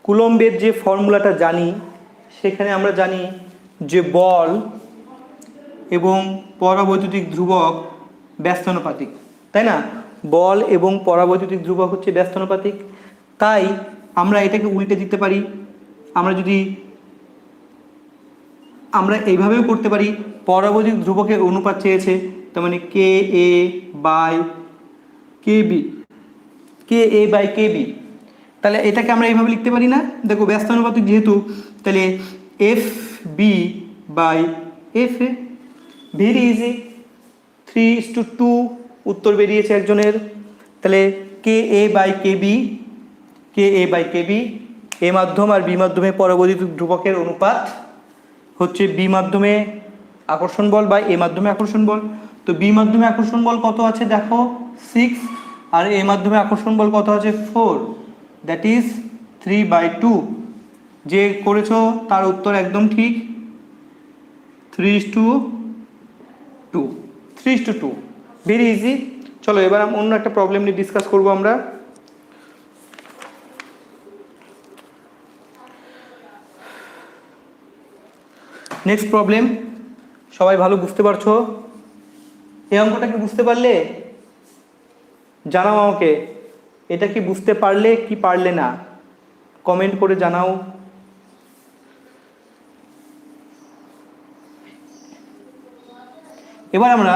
কুলম্বের যে ফর্মুলাটা জানি, সেখানে আমরা জানি যে বল এবং পরাবৈদ্যুতিক ধ্রুবক ব্যস্তানুপাতিক, তাই না? বল এবং পরাবৈদ্যুতিক ধ্রুবক হচ্ছে ব্যস্তানুপাতিক। তাই আমরা এটাকে উল্টে দিতে পারি। আমরা এইভাবেও করতে পারি, পরাবৈদ্যুতিক ধ্রুবকের অনুপাত চেয়েছে, তার মানে কে এ বাই কে বি। তাহলে এটাকে আমরা এইভাবে লিখতে পারি না? দেখো ব্যস্তানুপাতিক যেহেতু, তাহলে F B by F A, very easy, 3:2 উত্তর বেরিয়েছে একজনের। তাহলে কে এ বাই কে বি, এ মাধ্যম আর বি মাধ্যমে পরাবৈদ্যুতিক ধ্রুবকের অনুপাত হচ্ছে বি মাধ্যমে আকর্ষণ বল বা এ মাধ্যমে আকর্ষণ বল। তো বি মাধ্যমে আকর্ষণ বল কত আছে দেখো 6, আর এ মাধ্যমে আকর্ষণ বল কত আছে 4, দ্যাট ইজ 3/2। যে করেছো তার উত্তর একদম ঠিক, 3:2, ভেরি ইজি। চলো এবার অন্য একটা প্রবলেম নিয়ে ডিসকাস করবো আমরা। নেক্সট প্রবলেম, সবাই ভালো বুঝতে পারছো? এই অঙ্কটা কি বুঝতে পারলে? জানাও আমাকে, এটা কি বুঝতে পারলে কি পারলে না, কমেন্ট করে জানাও। এবার আমরা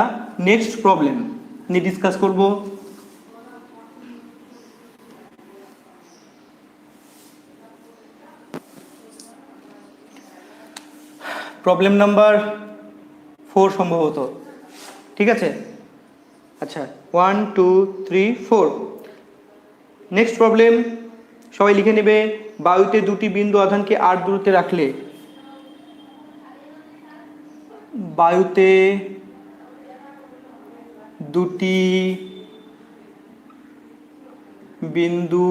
নেক্সট প্রবলেম নিয়ে ডিসকাস করব। প্রবলেম নাম্বার 4 সম্ভবত, ঠিক আছে? আচ্ছা, 1 2 3 4। নেক্সট প্রবলেম সবাই লিখে নেবে। বায়ুতে দুটি বিন্দু আধানকে r দূরত্বে রাখলে বায়ুতে দুটি বিন্দু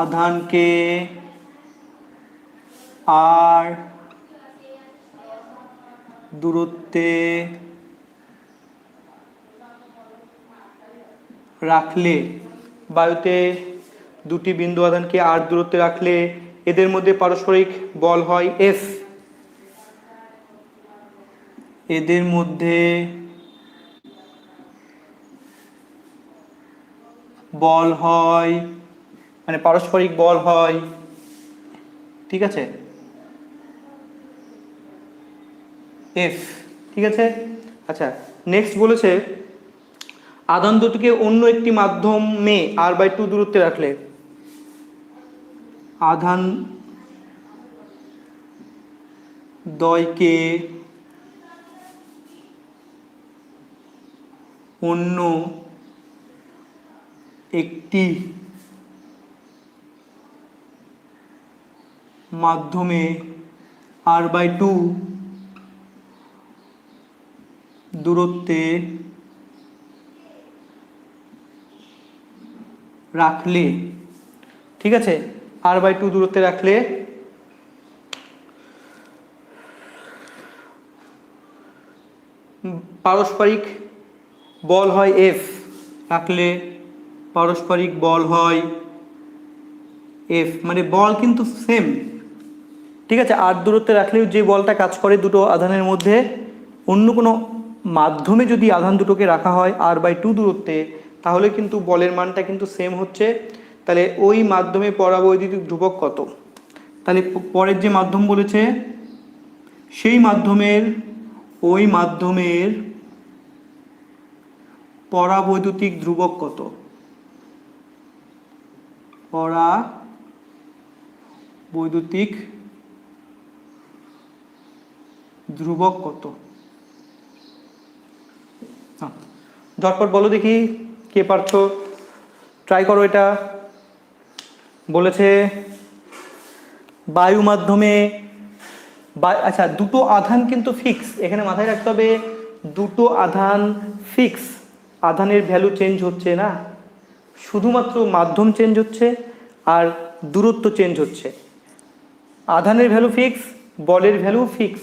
আধানকে r দূরত্বে রাখলে বায়ুতে দুটি বিন্দু আধানকে আর দূরত্বে রাখলে এদের মধ্যে পারস্পরিক বল হয় এফ। এদের মধ্যে বল হয় মানে পারস্পরিক বল হয়, ঠিক আছে, এফ, ঠিক আছে। আচ্ছা, নেক্সট বলেছে আধান দুটিকে অন্য একটি মাধ্যমে r/2 দূরত্বে রাখলে আধান দ্বয়কে অন্য একটি মাধ্যমে r/2 দূরত্বে রাখলে, ঠিক আছে, r/2 দূরত্বে রাখলে পারস্পরিক বল হয় এফ, রাখলে পারস্পরিক বল হয় এফ, মানে বল কিন্তু সেম, ঠিক আছে। আর দূরত্বে রাখলেও যে বলটা কাজ করে দুটো আধানের মধ্যে, অন্য কোনো মাধ্যমে যদি আধান দুটোকে রাখা হয় r/2 দূরত্বে, তাহলে কিন্তু বলের মানটা কিন্তু সেম হচ্ছে। তাহলে ওই মাধ্যমে পরাবৈদ্যুতিক ধ্রুবক কত? তাহলে পরের যে মাধ্যম বলেছে সেই মাধ্যমের ওই মাধ্যমের পরাবৈদ্যুতিক ধ্রুবক কত? পরাবৈদ্যুতিক ধ্রুবক কত? ঝটপট বলো দেখি, কে পারছো, ট্রাই করো এটা। বলেছে বায়ু মাধ্যমে, আচ্ছা দুটো আধান কিন্তু ফিক্স, এখানে মাথায় রাখতে হবে দুটো আধান ফিক্স, আধানের ভ্যালু চেঞ্জ হচ্ছে না, শুধুমাত্র মাধ্যম চেঞ্জ হচ্ছে আর দূরত্ব চেঞ্জ হচ্ছে। আধানের ভ্যালু ফিক্স, বলের ভ্যালু ফিক্স।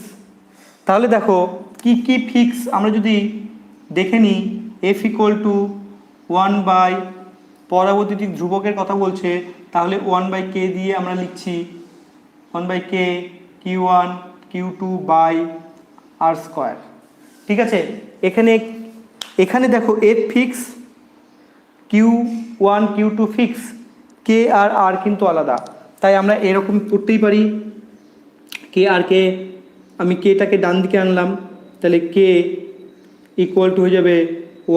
তাহলে দেখো কি কি ফিক্স আমরা যদি দেখে নিই, এফ ইকুয়াল টু 1/, পরাবৈদ্যুতিক ধ্রুবকের কথা বলছে, তাহলে 1/k দিয়ে আমরা লিখছি 1/k q1 q2/r², ঠিক আছে। এখানে দেখো F fix, q1 q2 fix, K আর আর কিন্তু আলাদা, তাই আমরা এরকম করতেই পারি। কে আর কে, আমি কেটাকে ডান দিকে আনলাম, তাহলে কে ইকুয়াল টু হয়ে যাবে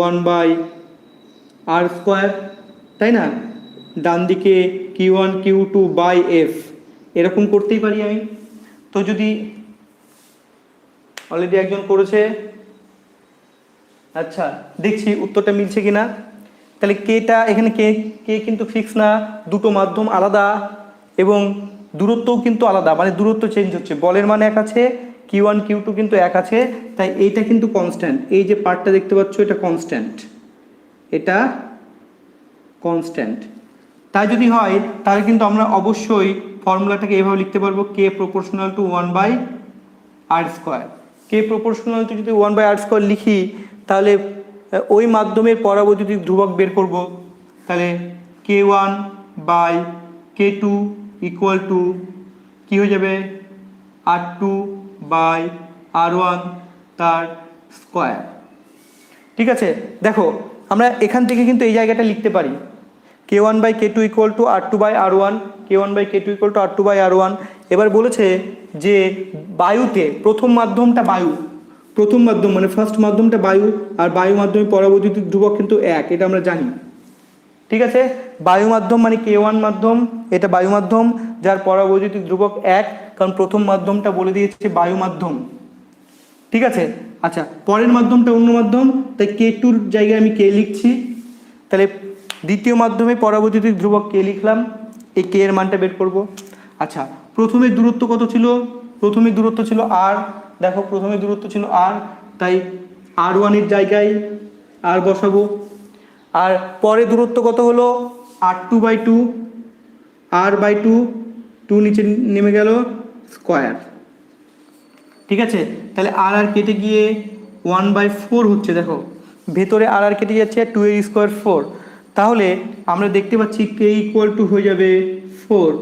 1/r², তাই না, ডান দিকে q1 q2/f, এরকম করতেই পারি আমি। তো যদি অলরেডি একজন করেছে, আচ্ছা দেখছি উত্তরটা মিলছে কিনা। তাহলে কেটা এখানে কে কিন্তু ফিক্স না, দুটো মাধ্যম আলাদা এবং দূরত্বও কিন্তু আলাদা, মানে দূরত্ব চেঞ্জ হচ্ছে, বলের মান এক আছে, q1 q2 কিন্তু এক আছে, তাই এইটা কিন্তু কনস্ট্যান্ট, এই যে পার্টটা দেখতে পাচ্ছ এটা কনস্ট্যান্ট, এটা কনস্ট্যান্ট। তাই যদি হয় তাহলে কিন্তু আমরা অবশ্যই ফর্মুলাটাকে এভাবে লিখতে পারবো, K proportional to 1/r²। K proportional to যদি 1/r² লিখি, তাহলে ওই মাধ্যমের পরাবৈদ্যুতিক ধ্রুবক বের করব, তাহলে k1/k2 ইকুয়াল টু কী হয়ে যাবে, r2/r1 তার স্কোয়ার, ঠিক আছে। দেখো আমরা এখান থেকে কিন্তু এই জায়গাটা লিখতে পারি, k1/k2 equal to r2/r1, k1/k2 equal to r2/r1। এবার বলেছে যে বায়ুতে প্রথম মাধ্যমটা বায়ু, প্রথম মাধ্যম মানে ফার্স্ট মাধ্যমটা বায়ু, আর বায়ু মাধ্যমে পরাবৈদ্যুতিক ধ্রুবক কিন্তু এক, এটা আমরা জানি, ঠিক আছে। বায়ু মাধ্যম মানে k1 মাধ্যম, এটা বায়ু মাধ্যম যার পরাবৈদ্যুতিক ধ্রুবক এক, কারণ প্রথম মাধ্যমটা বলে দিয়েছে বায়ু মাধ্যম, ঠিক আছে। আচ্ছা পরের মাধ্যমটা অন্য মাধ্যম, তাই k2-র জায়গায় আমি কে লিখছি, তাহলে দ্বিতীয় মাধ্যমে পরাবৈদ্যুতিক ধ্রুবক কে লিখলাম, এই কে এর মানটা বের করব। আচ্ছা প্রথমে দূরত্ব কত ছিল, প্রথমে দূরত্ব ছিল আর, দেখো প্রথমে দূরত্ব ছিল আর, তাই r1-এর জায়গায় আর বসাবো। আর পরে দূরত্ব কত হলো, r2/2, r/2, 2 নিচে নেমে গেল স্কোয়ার, ঠিক আছে। তাহলে আর আর কেটে গিয়ে 1/4 হচ্ছে, দেখো ভেতরে আর আর কেটে যাচ্ছে, 2 এর স্কোয়ার 4, তাহলে আমরা দেখতে পাচ্ছি কে ইকুয়াল টু হয়ে যাবে 4,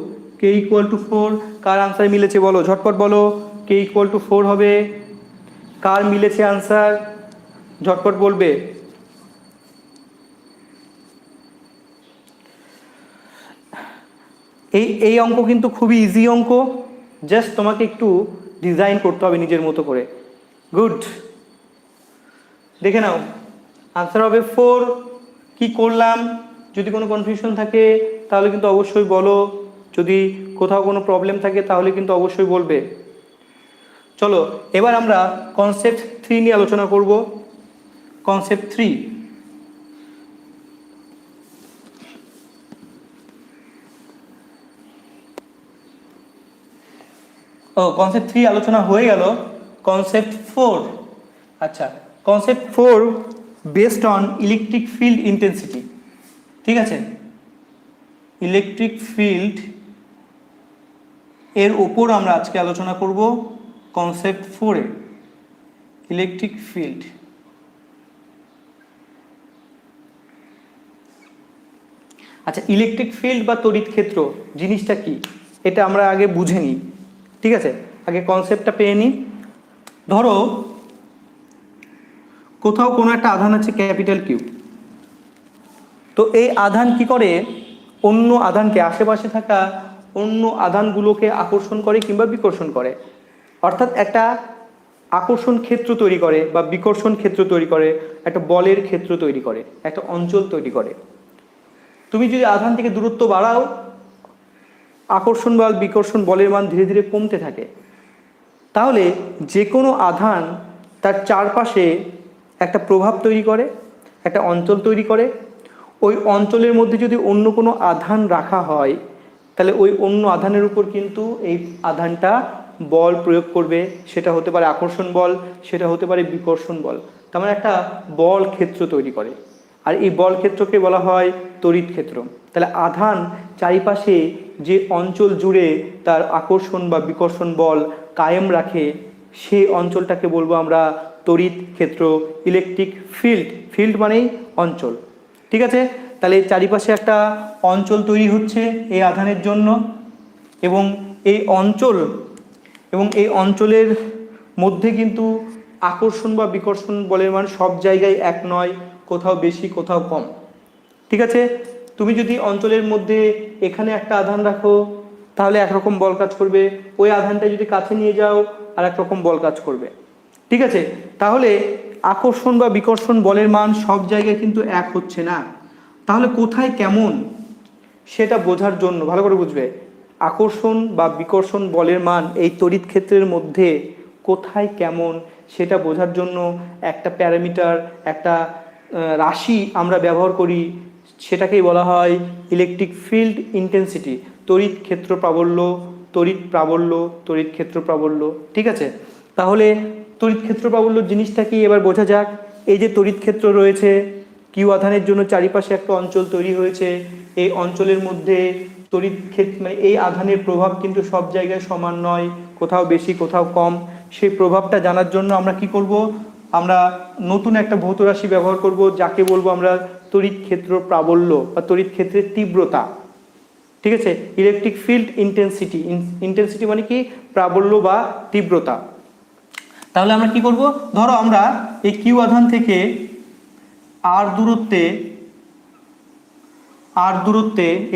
K equal to 4। Car answer মিলেছে বলো, ঝটপট বলো, কে ইকুয়াল টু 4 হবে। কার মিলেছে আনসার, ঝটপট বলবে। এই অঙ্ক কিন্তু খুবই ইজি অঙ্ক, জাস্ট তোমাকে একটু ডিজাইন করতে হবে নিজের মতো করে। গুড, দেখে নাও আনসার হবে 4। কি করলাম, যদি কোনো কনফিউশন থাকে তাহলে কিন্তু অবশ্যই বলো, যদি কোথাও কোনো প্রবলেম থাকে তাহলে কিন্তু অবশ্যই বলবে। চলো এবার আমরা কনসেপ্ট 3 নিয়ে আলোচনা করব। কনসেপ্ট 3, কনসেপ্ট 3 আলোচনা হয়ে গেল। কনসেপ্ট 4, আচ্ছা concept 4 based on electric field intensity. ঠিক আছে, ইলেকট্রিক ফিল্ড এর ওপর আমরা আজকে আলোচনা করব। কনসেপ্ট 4-এ ইলেকট্রিক ফিল্ড। আচ্ছা, ইলেকট্রিক ফিল্ড বা তড়িৎ ক্ষেত্র জিনিসটা কি এটা আমরা আগে বুঝে নিই। ঠিক আছে, আগে কনসেপ্টটা পেয়ে নিই। ধরো কোথাও কোনো একটা আধান আছে ক্যাপিটাল কিউ, তো এই আধান কি করে অন্য আধানকে, আশেপাশে থাকা অন্য আধানগুলোকে আকর্ষণ করে কিংবা বিকর্ষণ করে। অর্থাৎ একটা আকর্ষণ ক্ষেত্র তৈরি করে বা বিকর্ষণ ক্ষেত্র তৈরি করে, একটা বলের ক্ষেত্র তৈরি করে, একটা অঞ্চল তৈরি করে। তুমি যদি আধান থেকে দূরত্ব বাড়াও, আকর্ষণ বল বিকর্ষণ বলের মান ধীরে ধীরে কমতে থাকে। তাহলে যে কোনো আধান তার চারপাশে একটা প্রভাব তৈরি করে, একটা অঞ্চল তৈরি করে। ওই অঞ্চলের মধ্যে যদি অন্য কোনো আধান রাখা হয়, তাহলে ওই অন্য আধানের উপর কিন্তু এই আধানটা বল প্রয়োগ করবে। সেটা হতে পারে আকর্ষণ বল, সেটা হতে পারে বিকর্ষণ বল। তার মানে একটা বল ক্ষেত্র তৈরি করে, আর এই বল ক্ষেত্রকে বলা হয় তড়িৎ ক্ষেত্র। তাহলে আধান চারিপাশে যে অঞ্চল জুড়ে তার আকর্ষণ বা বিকর্ষণ বল কায়েম রাখে, সেই অঞ্চলটাকে বলবো আমরা তড়িৎ ক্ষেত্র, ইলেকট্রিক ফিল্ড। ফিল্ড মানেই অঞ্চল। ঠিক আছে, তাহলে চারিপাশে একটা অঞ্চল তৈরি হচ্ছে এই আধানের জন্য, এবং এই অঞ্চলের মধ্যে কিন্তু আকর্ষণ বা বিকর্ষণ বলের মান সব জায়গায় এক নয়, কোথাও বেশি কোথাও কম। ঠিক আছে, তুমি যদি অঞ্চলের মধ্যে এখানে একটা আধান রাখো তাহলে একরকম বল কাজ করবে, ওই আধানটা যদি কাছে নিয়ে যাও আর একরকম বল কাজ করবে। ঠিক আছে, তাহলে আকর্ষণ বা বিকর্ষণ বলের মান সব জায়গায় কিন্তু এক হচ্ছে না। তাহলে কোথায় কেমন সেটা বোঝার জন্য, ভালো করে বুঝবে, আকর্ষণ বা বিকর্ষণ বলের মান এই তড়িৎ ক্ষেত্রের মধ্যে কোথায় কেমন সেটা বোঝার জন্য একটা প্যারামিটার, একটা রাশি আমরা ব্যবহার করি। সেটাকেই বলা হয় ইলেকট্রিক ফিল্ড ইন্টেন্সিটি, তড়িৎ ক্ষেত্র প্রাবল্য, তড়িৎ প্রাবল্য, তড়িৎ ক্ষেত্র প্রাবল্য। ঠিক আছে, তাহলে তড়িৎ ক্ষেত্র প্রাবল্য জিনিসটা কি এবার বোঝা যাক। এই যে তড়িৎ ক্ষেত্র রয়েছে, কিউ আধানের জন্য চারিপাশে একটা অঞ্চল তৈরি হয়েছে। এই অঞ্চলের মধ্যে তড়িৎ ক্ষেত্র মানে এই আধানের প্রভাব কিন্তু সব জায়গায় সমান নয়, কোথাও বেশি কোথাও কম। সেই প্রভাবটা জানার জন্য আমরা কি করব, আমরা নতুন একটা ভৌত রাশি ব্যবহার করব, যাকে বলবো আমরা তড়িৎ ক্ষেত্র প্রাবল্য বা তড়িৎ ক্ষেত্রের তীব্রতা। ঠিক আছে, ইলেকট্রিক ফিল্ড ইন্টেন্সিটি। ইন্টেন্সিটি মানে কি, প্রাবল্য বা তীব্রতা। তাহলে আমরা কি করব, ধরো আমরা এই কিউ আধান থেকে আর দূরত্বে,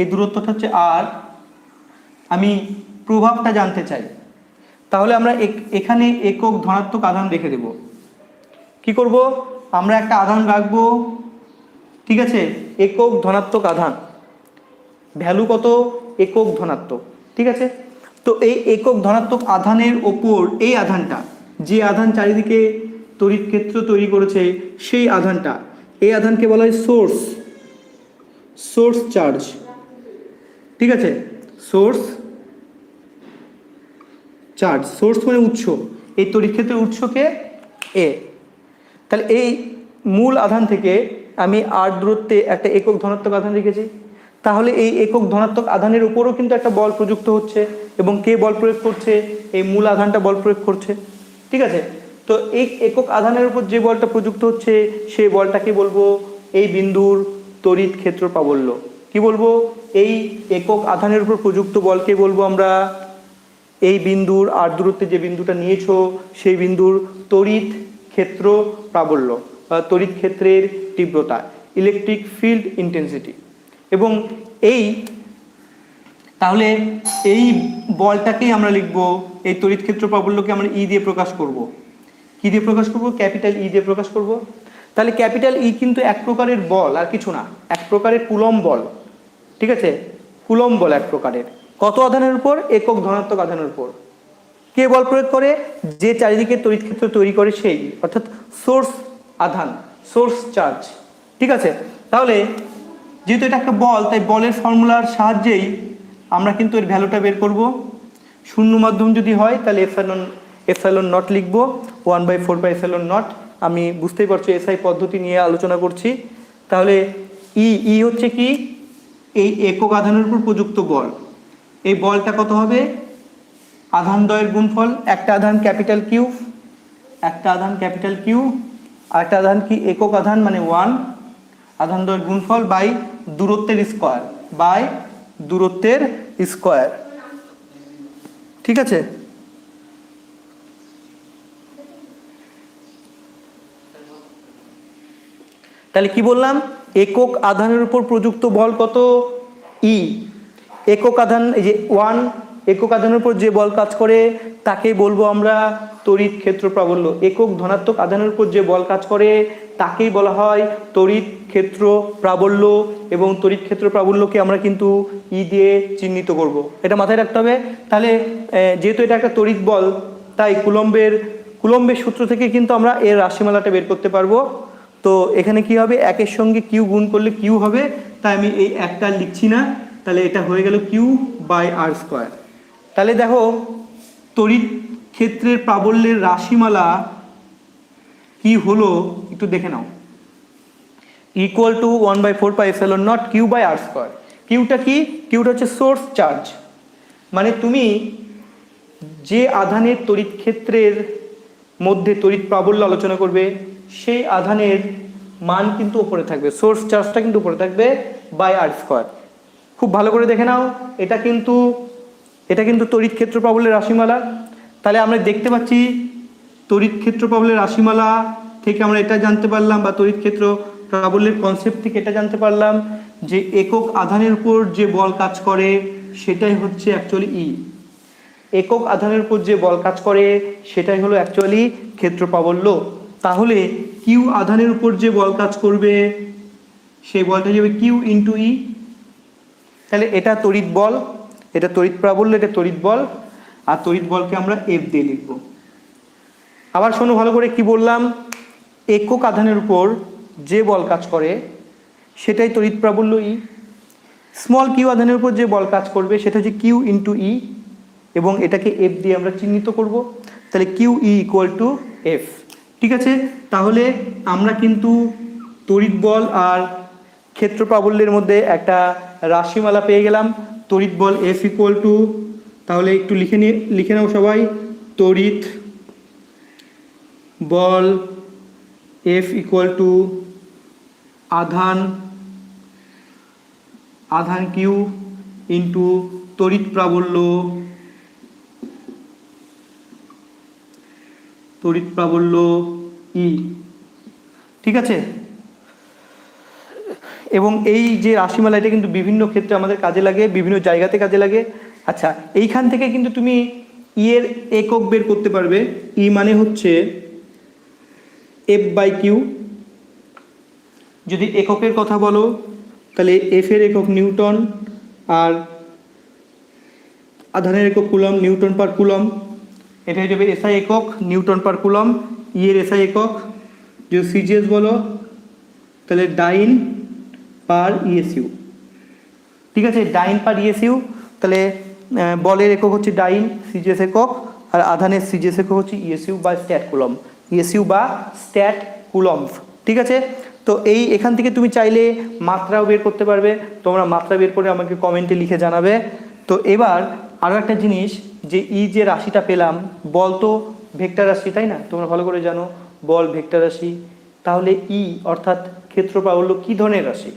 এই দূরত্বটা হচ্ছে আর, আমি প্রভাবটা জানতে চাই। তাহলে আমরা এখানে একক ধনাত্মক আধান রেখে দেব। কি করব, আমরা একটা আধান রাখবো। ঠিক আছে, একক ধনাত্মক আধান, ভ্যালু কত, একক ধনাত্মক। ঠিক আছে, তো এই একক ধনাত্মক আধানের ওপর এই আধানটা, যে আধান চারিদিকে তড়িৎ ক্ষেত্র তৈরি করেছে সেই আধানটা, এই আধানকে বলা হয় সোর্স চার্জ। ঠিক আছে, সোর্স চার্জ, সোর্স মানে উৎস, এই তড়িৎ ক্ষেত্রের উৎসকে এ। তাহলে এই মূল আধান থেকে আমি আর দূরত্বে একটা একক ধনাত্মক আধান রেখেছি। তাহলে এই একক ধনাত্মক আধানের উপরও কিন্তু একটা বল প্রযুক্ত হচ্ছে, এবং কে বল প্রয়োগ করছে, এই মূল আধানটা বল প্রয়োগ করছে। ঠিক আছে, তো এই একক আধানের উপর যে বলটা প্রযুক্ত হচ্ছে সেই বলটাকে বলবো এই বিন্দুর তড়িৎ ক্ষেত্র প্রাবল্য। কি বলবো? এই একক আধানের উপর প্রযুক্ত বলকে বলবো আমরা এই বিন্দুর আর দূরত্বে যে বিন্দুটা নিয়েছো সেই বিন্দুর তড়িৎ ক্ষেত্র প্রাবল্য বা তড়িৎ ক্ষেত্রের তীব্রতা, ইলেকট্রিক ফিল্ড ইন্টেন্সিটি। এবং তাহলে এই বলটাকেই আমরা লিখব, এই তড়িৎ ক্ষেত্র প্রাবল্যকে আমরা ই দিয়ে প্রকাশ করব। কি দিয়ে প্রকাশ করব? ক্যাপিটাল ই দিয়ে প্রকাশ করব। তাহলে ক্যাপিটাল ই কিন্তু এক প্রকারের বল, আর কিছু না, এক প্রকারের কুলম্ব বল। ঠিক আছে, কুলম্ব বল এক প্রকারের। কত আধানের উপর? একক ধনাত্মক আধানের উপর। কে বল প্রয়োগ করে? যে চারিদিকে তড়িৎ ক্ষেত্র তৈরি করে সেই, অর্থাৎ সোর্স আধান, সোর্স চার্জ। ঠিক আছে, তাহলে যেহেতু এটা একটা বল, তাই বলের ফর্মুলার সাহায্যেই আমরা কিন্তু এর ভ্যালুটা বের করব। শূন্য মাধ্যম যদি হয় তাহলে এপসাইলন নট লিখবো, 1/4πε0। আমি বুঝতেই পারছি এসআই পদ্ধতি নিয়ে আলোচনা করছি। তাহলে ই হচ্ছে কি? এই একক আধানের উপর প্রযুক্ত বল। এই বলটা কত হবে? আধান দ্বয়ের গুণফল। একটা আধান ক্যাপিটাল কিউ, একটা আধান ক্যাপিটাল কিউ, আর একটা আধান কি? একক আধান মানে 1। আধান দ্বয়ের গুণফল বাই দূরত্বের স্কয়ার, বাই দূরত্বের স্কয়ার। ঠিক আছে, তাহলে কি বললাম? একক আধানের উপর প্রযুক্ত বল কত? ই। একক আধান, এই যে 1, একক আধানের উপর যে বল কাজ করে তাকে বলবো আমরা তড়িৎ ক্ষেত্র প্রাবল্য। একক ধনাত্মক আধানের উপর যে বল কাজ করে তাকেই বলা হয় তড়িৎ ক্ষেত্র প্রাবল্য। এবং তড়িৎ ক্ষেত্র প্রাবল্যকে আমরা কিন্তু ই দিয়ে চিহ্নিত করব, এটা মাথায় রাখতে হবে। তাহলে যেহেতু এটা একটা তড়িৎ বল, তাই কুলম্বের সূত্র থেকে কিন্তু আমরা এর রাশিমালাটা বের করতে পারবো। তো এখানে কি হবে? একের সঙ্গে কিউ গুণ করলে কিউ হবে, তাই আমি এই একটা লিখছি না, তাহলে এটা হয়ে গেল কিউ বাই আর স্কয়ার। তাহলে দেখো তড়িৎ ক্ষেত্রের প্রাবল্যের রাশিমালা কি হলো একটু দেখে নাও। Equal to 1/4πε0 Q by R square. কিউটা কি? কিউটা হচ্ছে সোর্স চার্জ। মানে তুমি যে আধানের তড়িৎ ক্ষেত্রের মধ্যে তড়িৎ প্রাবল্য আলোচনা করবে সেই আধানের মান কিন্তু উপরে থাকবে, সোর্স চার্জটা কিন্তু উপরে থাকবে, বাই আর স্কয়ার। খুব ভালো করে দেখে নাও, এটা কিন্তু তড়িৎ ক্ষেত্র প্রাবল্যের রাশিমালা। তাহলে আমরা দেখতে পাচ্ছি তড়িৎ ক্ষেত্র প্রাবল্যের রাশিমালা থেকে আমরা এটা জানতে পারলাম, বা তড়িৎ ক্ষেত্র প্রাবল্যের কনসেপ্ট থেকে এটা জানতে পারলাম যে একক আধানের উপর যে বল কাজ করে সেটাই হচ্ছে অ্যাকচুয়ালি ই। একক আধানের উপর যে বল কাজ করে সেটাই হলো অ্যাকচুয়ালি ক্ষেত্র প্রাবল্য। তাহলে কিউ আধানের উপর যে বল কাজ করবে সেই বলটা যাবে কিউ ইন্টু ই। তাহলে এটা তড়িৎ বল, এটা তড়িৎ প্রাবল্য, এটা তড়িৎ বল, আর তড়িৎ বলকে আমরা এফ দিয়ে লিখব। আবার শোনো ভালো করে কি বললাম, একক আধানের উপর যে বল কাজ করে সেটাই তড়িৎ প্রাবল্য ই। স্মল কিউ আধানের উপর যে বল কাজ করবে সেটা হচ্ছে কিউ ইন্টু ই, এবং এটাকে এফ দিয়ে আমরা চিহ্নিত করব। তাহলে q E equal to F. ঠিক আছে, তাহলে আমরা কিন্তু তড়িৎ বল আর ক্ষেত্র প্রাবল্যের মধ্যে একটা রাশিমালা পেয়ে গেলাম। তড়িৎ বল এফ ইকুয়াল টু, তাহলে একটু লিখে নাও সবাই, তড়িৎ বল এফ ইকুয়াল টু আধান কিউ ইন্টু তড়িৎ প্রাবল্য ই। ঠিক আছে, এবং এই যে রাশিমালা এটা কিন্তু বিভিন্ন ক্ষেত্রে আমাদের কাজে লাগে, বিভিন্ন জায়গাতে কাজে লাগে। আচ্ছা, এইখান থেকে কিন্তু তুমি ই এর একক বের করতে পারবে। ই মানে হচ্ছে এফ বাই কিউ। যদি এককের কথা বলো তাহলে এফ এর একক নিউটন, আর আধানের একক কুলম, নিউটন পার কুলম। এটা হয়ে যাবে এসআই একক, নিউটন পার কুলম। ই এর এসআই একক যদি সিজিএস বলো তাহলে ডাইন পার ইএসইউ। ঠিক আছে, ডাইন পার ইএসইউ। তাহলে বলের একক হচ্ছে ডাইন, সিজিএস একক, আর আধানের সিজিএস একক হচ্ছে ইএসইউ বা স্ট্যাট কুলম, ইএসইউ বা স্ট্যাট কুলম। ঠিক আছে, তো এখান থেকে তুমি চাইলে মাত্রাও বের করতে পারবে। তোমরা মাত্রা বের করে আমাকে কমেন্টে লিখে জানাবে। তো এবার আরও একটা জিনিস, যে ই যে রাশিটা পেলাম, বল তো ভেক্টর রাশি, তাই না? তোমরা ভালো করে জানো বল ভেক্টর রাশি। তাহলে ই অর্থাৎ ক্ষেত্র প্রাবল্য কী ধরনের রাশি?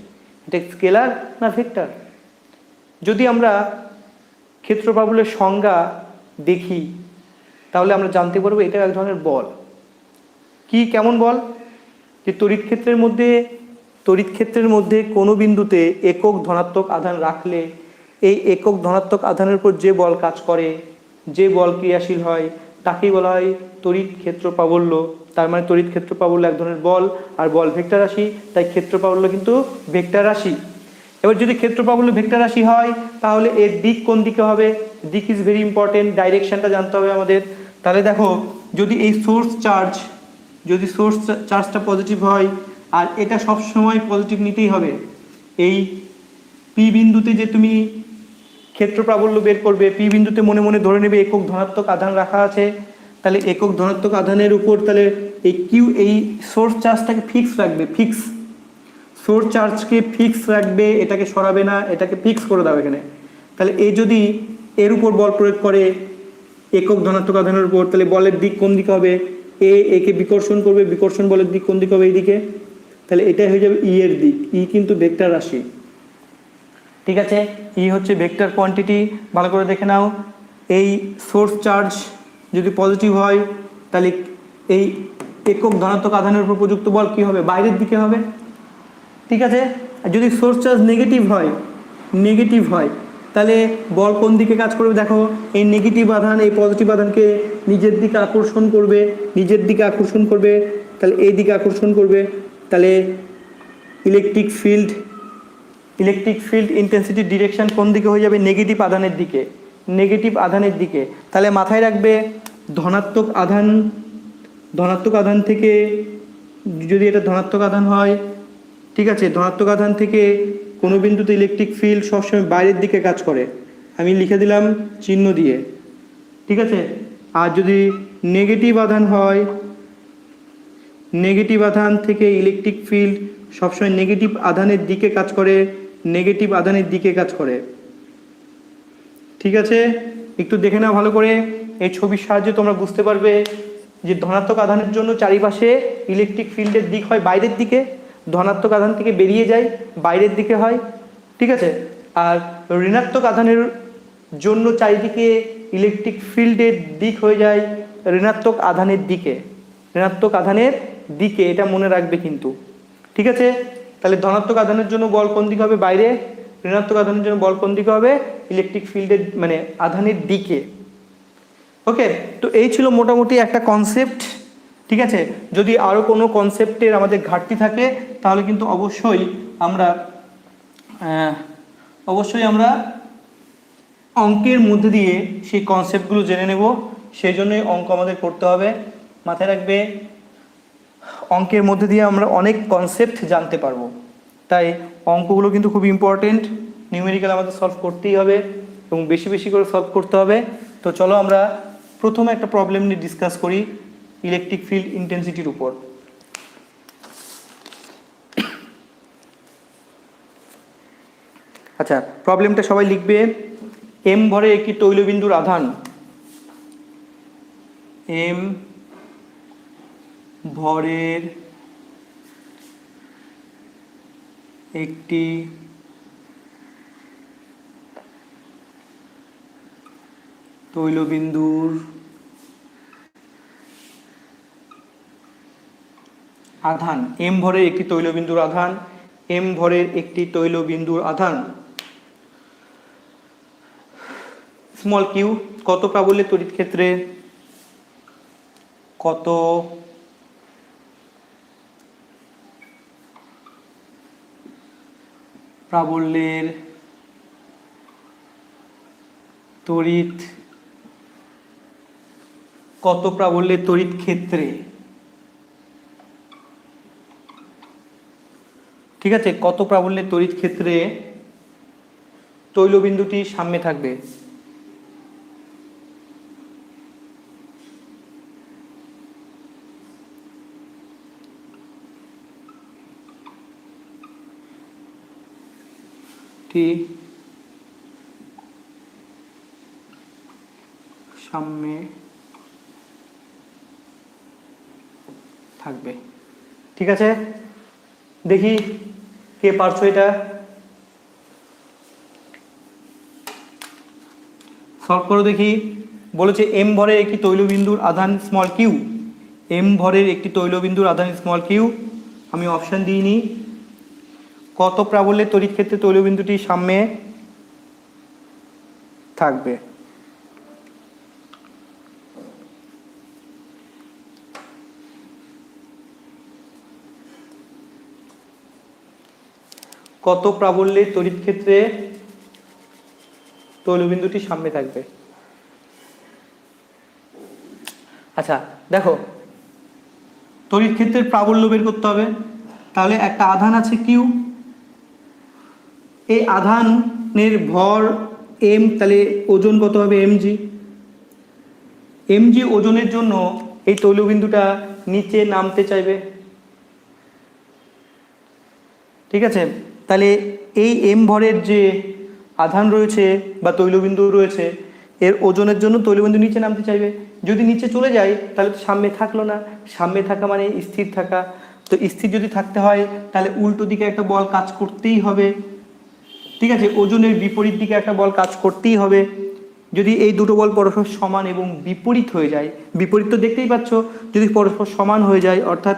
এটা স্কেলার না ভেক্টর? যদি আমরা ক্ষেত্র প্রাবল্যের সংজ্ঞা দেখি তাহলে আমরা জানতে পারবো এটা এক ধরনের বল। কি কেমন বল? যে তড়িৎ ক্ষেত্রের মধ্যে কোনো বিন্দুতে একক ধনাত্মক আধান রাখলে এই একক ধনাত্মক আধানের উপর যে বল কাজ করে, যে বল ক্রিয়াশীল হয়, তাকেই বলা হয় তড়িৎ ক্ষেত্র প্রাবল্য। তার মানে তড়িৎ ক্ষেত্র প্রাবল্য এক ধরনের বল, আর বল ভেক্টর রাশি, তাই ক্ষেত্র প্রাবল্য কিন্তু ভেক্টর রাশি। এবার যদি ক্ষেত্র প্রাবল্য ভেক্টর রাশি হয় তাহলে এর দিক কোন দিকে হবে? দিক ইজ ভেরি ইম্পর্টেন্ট, ডাইরেকশনটা জানতে হবে আমাদের। তাহলে দেখো, যদি এই সোর্স চার্জটা পজিটিভ হয়, আর এটা সব সময় পজিটিভ নিতেই হবে। এই পি বিন্দুতে যে তুমি ক্ষেত্র প্রাবল্য বের করবে, পি বিন্দুতে মনে মনে ধরে নেবে একক ধনাত্মক আধান রাখা আছে, তাহলে একক ধনাত্মক আধানের উপর তাহলে এই সোর্স চার্জটাকে ফিক্স রাখবে, সোর্স চার্জকে ফিক্স রাখবে, এটাকে সরাবে না, এটাকে ফিক্স করে দাও এখানে। তাহলে এই যদি এর উপর বল প্রয়োগ করে একক ধনাত্মক আধানের উপর, তাহলে বলের দিক কোন দিকে হবে? একে বিকর্ষণ করবে, বিকর্ষণ বলের দিক কোন দিকে হবে? এইদিকে। তাহলে এটাই হয়ে যাবে ই এর দিক। ই কিন্তু ভেক্টর রাশি, ঠিক আছে? ই হচ্ছে ভেক্টর কোয়ান্টিটি, ভালো করে দেখে নাও। এই সোর্স চার্জ যদি পজিটিভ হয় তাহলে এই একক ধনাত্মক আধানের উপর প্রযুক্ত বল কি হবে? বাইরের দিকে হবে, ঠিক আছে? আর যদি সোর্স চার্জ নেগেটিভ হয় তাহলে বল কোন দিকে কাজ করবে? দেখো, এই নেগেটিভ আধান এই পজিটিভ আধানকে নিজের দিকে আকর্ষণ করবে, তাহলে এই দিকে আকর্ষণ করবে। তাহলে ইলেকট্রিক ফিল্ড ইন্টেন্সিটি ডিরেকশন কোন দিকে হয়ে যাবে? নেগেটিভ আধানের দিকে। তাহলে মাথায় রাখবে, ধনাত্মক আধান থেকে, যদি এটা ধনাত্মক আধান হয়, ঠিক আছে, ধনাত্মক আধান থেকে কোনো বিন্দুতে ইলেকট্রিক ফিল্ড সবসময় বাইরের দিকে কাজ করে, আমি লিখে দিলাম চিহ্ন দিয়ে, ঠিক আছে? আর যদি নেগেটিভ আধান হয়, নেগেটিভ আধান থেকে ইলেকট্রিক ফিল্ড সবসময় নেগেটিভ আধানের দিকে কাজ করে, ঠিক আছে? একটু দেখে নাও ভালো করে, এই ছবির সাহায্যে তোমরা বুঝতে পারবে যে ধনাত্মক আধানের জন্য চারিপাশে ইলেকট্রিক ফিল্ডের দিক হয় বাইরের দিকে, ধনাত্মক আধান থেকে বেরিয়ে যায় বাইরের দিকে হয়, ঠিক আছে? আর ঋণাত্মক আধানের জন্য চারিদিকে ইলেকট্রিক ফিল্ডের দিক হয়ে যায় ঋণাত্মক আধানের দিকে, এটা মনে রাখবে কিন্তু, ঠিক আছে? তাহলে ধনাত্মক আধানের জন্য বল কোন দিকে হবে? বাইরে। ঋণাত্মক আধানের জন্য বল কোন দিকে হবে? ইলেকট্রিক ফিল্ডের মানে আধানের দিকে। ওকে, তো এই ছিল মোটামুটি একটা কনসেপ্ট, ঠিক আছে? যদি আরও কোনো কনসেপ্টের আমাদের ঘাটতি থাকে তাহলে কিন্তু অবশ্যই আমরা অঙ্কের মধ্যে দিয়ে সেই কনসেপ্টগুলো জেনে নেব। সেই জন্যই অঙ্ক আমাদের করতে হবে। মাথায় রাখবে, অঙ্কের মধ্যে দিয়ে আমরা অনেক কনসেপ্ট জানতে পারবো, তাই অঙ্কগুলো কিন্তু খুব ইম্পর্টেন্ট। নিউমেরিক্যাল আমাদের সলভ করতেই হবে এবং বেশি বেশি করে সলভ করতে হবে। তো চলো আমরা প্রথমে একটা প্রবলেম নিয়ে ডিসকাস করি ইলেকট্রিক ফিল্ড ইন্টেন্সিটির উপর। আচ্ছা, প্রবলেমটা সবাই লিখবে। এম ভরে একটি তৈলবিন্দুর আধান, এম ভরের একটি তৈলবিন্দুর আধান, এম ভরের একটি তৈলবিন্দুর আধান, স্মল কিউ কত প্রাবল্যের তড়িৎ ক্ষেত্রে, কত প্রাবল্যের তড়িৎ ক্ষেত্রে, ঠিক আছে? কত প্রাবল্যের তড়িৎ ক্ষেত্রে তৈলবিন্দুটি সামনে থাকবে। সামনে থাকবে, ঠিক আছে? দেখি কে পারছো এটা। সলভ করো দেখি। বলেছে এম ভরের একটি তৈলবিন্দুর আধান স্মল কিউ। এম ভরের একটি তৈলবিন্দুর আধান স্মল কিউ। আমি অপশান দিইনি। কত প্রাবল্যের তড়িৎ ক্ষেত্রে তৈলবিন্দুটি সামনে থাকবে? কত প্রাবল্যের তড়িৎ ক্ষেত্রে তৈলবিন্দুটি সামনে থাকবে? আচ্ছা দেখো, তড়িৎ ক্ষেত্রের প্রাবল্য বের করতে হবে। তাহলে একটা আধান আছে কিউ, এই আধানের ভর এম, তাহলে ওজন কত হবে? এমজি। এমজি ওজনের জন্য এই তৈলবিন্দুটা নিচে নামতে চাইবে, ঠিক আছে? তাহলে এই এম ভরের যে আধান রয়েছে বা তৈলবিন্দু রয়েছে, এর ওজনের জন্য তৈলবিন্দু নিচে নামতে চাইবে। যদি নিচে চলে যায় তাহলে তো সামনে থাকলো না। সামনে থাকা মানে স্থির থাকা। তো স্থির যদি থাকতে হয় তাহলে উল্টো দিকে একটা বল কাজ করতেই হবে, ঠিক আছে? ওজনের বিপরীত দিকে একটা বল কাজ করতেই হবে। যদি এই দুটো বল পরস্পর সমান এবং বিপরীত হয়ে যায়, বিপরীত তো দেখতেই পাচ্ছ, যদি পরস্পর সমান হয়ে যায় অর্থাৎ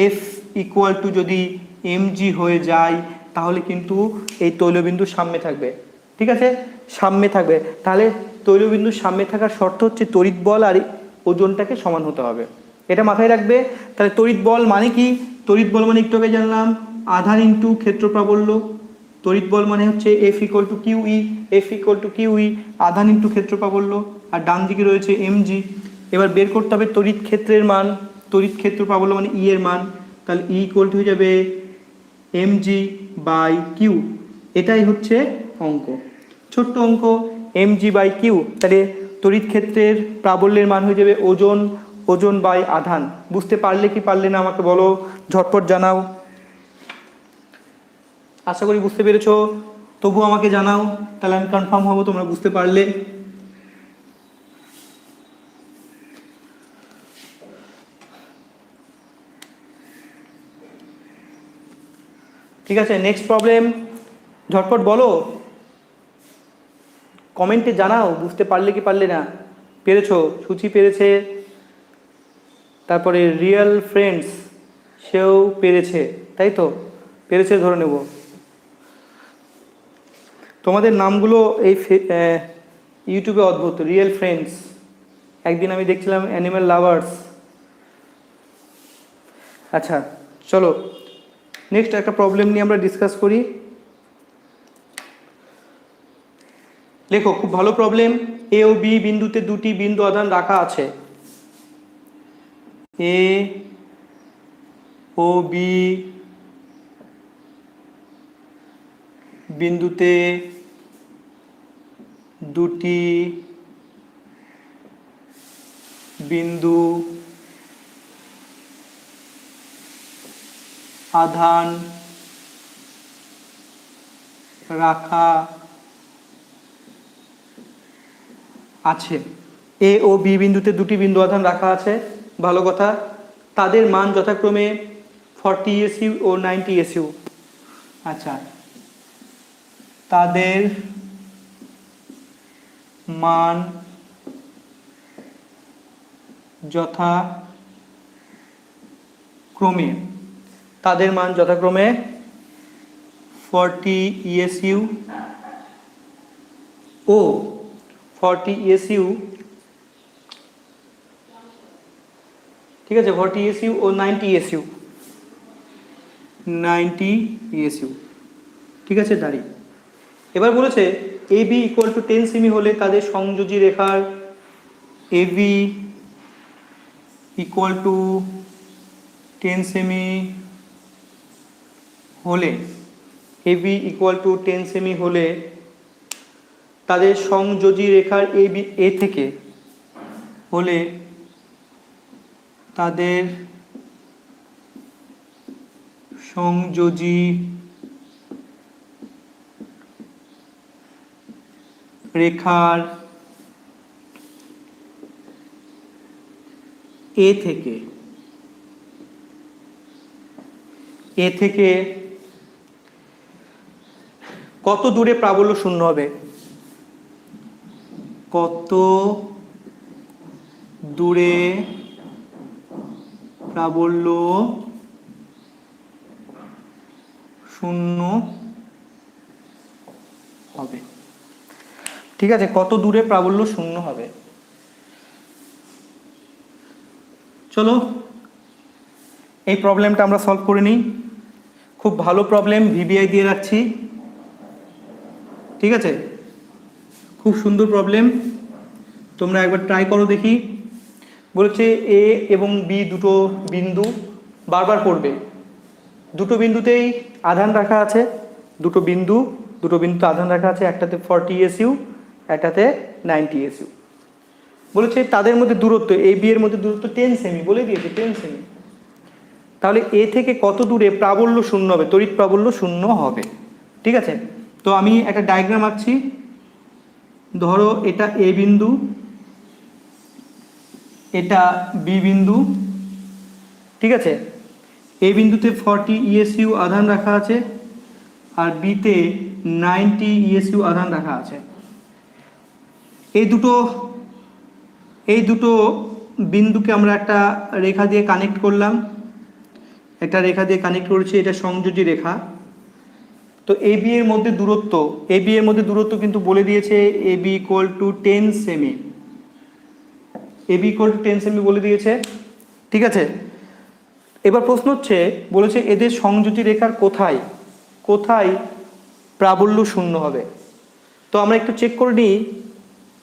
এফ ইকুয়াল টু যদি এমজি হয়ে যায়, তাহলে কিন্তু এই তৈলবিন্দু সামনে থাকবে, ঠিক আছে? সামনে থাকবে। তাহলে তৈলবিন্দুর সামনে থাকার শর্ত হচ্ছে তড়িৎ বল আর ওজনটাকে সমান হতে হবে। এটা মাথায় রাখবে। তাহলে তড়িৎ বল মানে কি? তড়িৎ বল মানে একটু আগে জানলাম, আধান ইন্টু ক্ষেত্র প্রাবল্য। তড়িৎ বল মানে হচ্ছে F equal to q E. F equal to kiwi, আধান ইন্টু ক্ষেত্র প্রাবল্য, আর ডান দিকে রয়েছে এমজি। এবার বের করতে হবে তড়িৎ ক্ষেত্রের মান। তড়িৎ ক্ষেত্র প্রাবল্য মানে ই এর মান। তাহলে ই ইকুয়াল টু হয়ে যাবে এমজি বাই কিউ। এটাই হচ্ছে অঙ্ক, ছোট্ট অঙ্ক, এমজি বাই কিউ। তাহলে তড়িৎ ক্ষেত্রের প্রাবল্যের মান হয়ে যাবে ওজন, ওজন বাই আধান। বুঝতে পারলে কি পারলে না আমাকে বলো, ঝটপট জানাও। আশা করি বুঝতে পেরেছো, তবু আমাকে জানাও, তাহলে আমি কনফার্ম হব তোমরা বুঝতে পারলে। ঠিক আছে, নেক্সট প্রবলেম, ঝটপট বলো, কমেন্টে জানাও বুঝতে পারলে কি পারলে না। পেরেছো? সুচি পেরেছে, তারপরে রিয়েল ফ্রেন্ডস সেও পেরেছে, তাই তো? পেরেছে ধরে নেব। তোমাদের নামগুলো এই ইউটিউবে অদ্ভুত, রিয়েল ফ্রেন্ডস, একদিন আমি দেখছিলাম অ্যানিম্যাল লাভার্স। আচ্ছা চলো নেক্সট একটা প্রবলেম নিয়ে আমরা ডিসকাস করি। লেখো, খুব ভালো প্রবলেম। এ ও বি বিন্দুতে দুটি বিন্দু আধান রাখা আছে। এ ও বি বিন্দুতে দুটি বিন্দু আধান রাখা আছে। এ ও বি বিন্দুতে দুটি বিন্দু আধান রাখা আছে, ভালো কথা। তাদের মান যথাক্রমে 40 এসইউ ও 90 এসইউ। আচ্ছা, তাদের মান যথাক্রমে, তাদের মান যথাক্রমে 40 ইএসইউ ও 40 ইএসইউ, ঠিক আছে? 40 ইএসইউ ও 90 ইএসইউ, 90 ইএসইউ, ঠিক আছে দাঁড়িয়ে। এবার বলেছে এ বি ইকুয়াল টু 10 সেমি হলে তাদের সংযোজী রেখার এ বি ইকুয়াল টু 10 সেমি হলে, এ বি ইকুয়াল টু 10 সেমি হলে তাদের সংযোজী রেখার এ বি, এ থেকে হলে তাদের সংযোজী রেখার এ থেকে কত দূরে প্রাবল্য শূন্য হবে? কত দূরে প্রাবল্য শূন্য হবে। ঠিক আছে, কত দূরে প্রাবল্য শূন্য হবে। চলো এই প্রবলেমটা আমরা সলভ করে নিই। খুব ভালো প্রবলেম, ভিবিআই দিয়ে রাখছি। ঠিক আছে, খুব সুন্দর প্রবলেম, তোমরা একবার ট্রাই করো দেখি। বলেছে এ এবং বি দুটো বিন্দু, বারবার পড়বে, দুটো বিন্দুতেই আধান রাখা আছে, দুটো বিন্দুতে আধান রাখা আছে, একটাতে 40 এসইউ, একটাতে 90 এসইউ। বলেছে তাদের মধ্যে দূরত্ব, এ বি এর মধ্যে দূরত্ব 10 সেমি বলে দিয়েছে, 10 সেমি। তাহলে এ থেকে কত দূরে প্রাবল্য শূন্য হবে, তড়িৎ প্রাবল্য শূন্য হবে। ঠিক আছে, তো আমি একটা ডায়াগ্রাম আঁকছি। ধরো এটা এ বিন্দু, এটা বি বিন্দু। ঠিক আছে, এ বিন্দুতে 40 ইএসইউ আধান রাখা আছে, আর বিতে 90 ইএসইউ আধান রাখা আছে। এই দুটো বিন্দুকে আমরা একটা রেখা দিয়ে কানেক্ট করলাম, একটা রেখা দিয়ে কানেক্ট করেছি, এটা সংযোজী রেখা। তো এ বি এর মধ্যে দূরত্ব কিন্তু বলে দিয়েছে এ বি ইকুয়াল টু 10 সেমি, এ বি ইকুয়াল টু 10 সেমি বলে দিয়েছে। ঠিক আছে, এবার প্রশ্ন হচ্ছে, বলেছে এদের সংযোজী রেখার কোথায় কোথায় প্রাবল্য শূন্য হবে। তো আমরা একটু চেক করে নিই,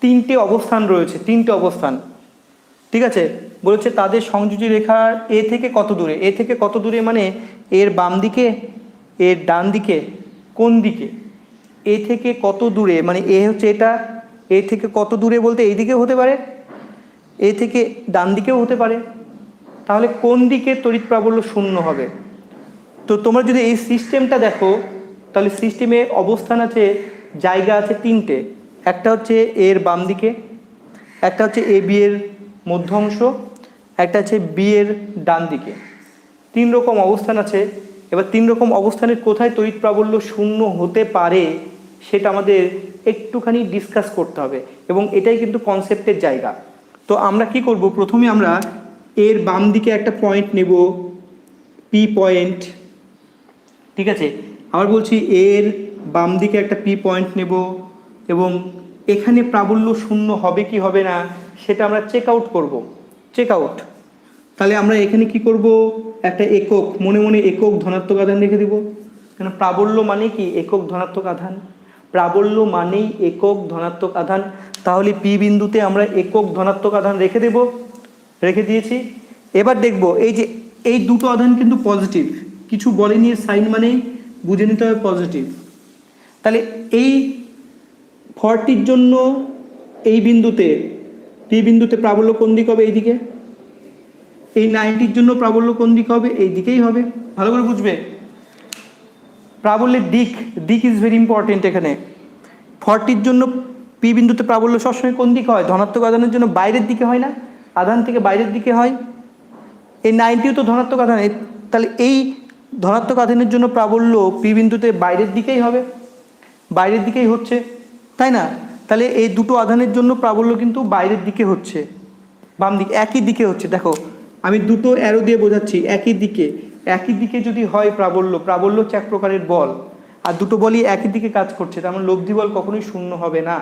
তিনটে অবস্থান রয়েছে, তিনটে অবস্থান। ঠিক আছে, বলেছে তাদের সংযোজী রেখার এ থেকে কত দূরে, মানে এর বাম দিকে, এর ডান দিকে, কোন দিকে, এ থেকে কত দূরে, মানে এ হচ্ছে এটা, এ থেকে কত দূরে বলতে এই দিকেও হতে পারে, এ থেকে ডান দিকেও হতে পারে। তাহলে কোন দিকে তড়িৎ প্রাবল্য শূন্য হবে। তো তোমরা যদি এই সিস্টেমটা দেখো, তাহলে সিস্টেমে অবস্থান আছে, জায়গা আছে তিনটে। একটা হচ্ছে এর বাম দিকে, একটা হচ্ছে এ বি এর মধ্য অংশ, একটা হচ্ছে বি এর ডান দিকে। 3 রকম অবস্থান আছে। এবার 3 রকম অবস্থানের কোথায় তড়িৎ প্রাবল্য শূন্য হতে পারে সেটা আমাদের একটুখানি ডিসকাস করতে হবে, এবং এটাই কিন্তু কনসেপ্টের জায়গা। তো আমরা কি করব, প্রথমে আমরা এর বাম দিকে একটা পয়েন্ট নেব, পি পয়েন্ট। ঠিক আছে, আবার বলছি এর বাম দিকে একটা পি পয়েন্ট নেব, এবং এখানে প্রাবল্য শূন্য হবে কি হবে না সেটা আমরা চেক আউট করব। তাহলে আমরা এখানে কি করব, একটা একক, মনে মনে একক ধনাত্মক আধান রেখে দেব। কেন, প্রাবল্য মানে কি একক ধনাত্মক আধান, প্রাবল্য মানেই একক ধনাত্মক আধান। তাহলে পি বিন্দুতে আমরা একক ধনাত্মক আধান রেখে দিয়েছি। এবার দেখব এই যে এই দুটো আধান কিন্তু পজিটিভ, কিছু বলেনি, সাইন মানেই বুঝে নিতে হবে পজিটিভ। তাহলে এই 40-র জন্য এই বিন্দুতে, পি বিন্দুতে প্রাবল্য কোন দিক হবে, এইদিকে। এই 90-র জন্য প্রাবল্য কোন দিক হবে, এই দিকেই হবে। ভালো করে বুঝবে, প্রাবল্যের দিক ইজ ভেরি ইম্পর্টেন্ট। এখানে 40-র জন্য পি বিন্দুতে প্রাবল্য সবসময় কোন দিকে হয়, ধনাত্মক আধানের জন্য বাইরের দিকে হয় না, আধান থেকে বাইরের দিকে হয়। এই 90ও তো ধনাত্মক আধান, তাহলে এই ধনাত্মক আধানের জন্য প্রাবল্য পি বিন্দুতে বাইরের দিকেই হবে, বাইরের দিকেই হচ্ছে, তাই না। তাহলে এই দুটো আধানের জন্য প্রাবল্য কিন্তু বাইরের দিকে হচ্ছে, বাম দিকে, একই দিকে হচ্ছে। দেখো আমি দুটো অ্যারো দিয়ে বোঝাচ্ছি, একই দিকে যদি হয় প্রাবল্য হচ্ছে এক প্রকারের বল, আর দুটো বলই একই দিকে কাজ করছে, তার মানে লব্ধি বল কখনোই শূন্য হবে না।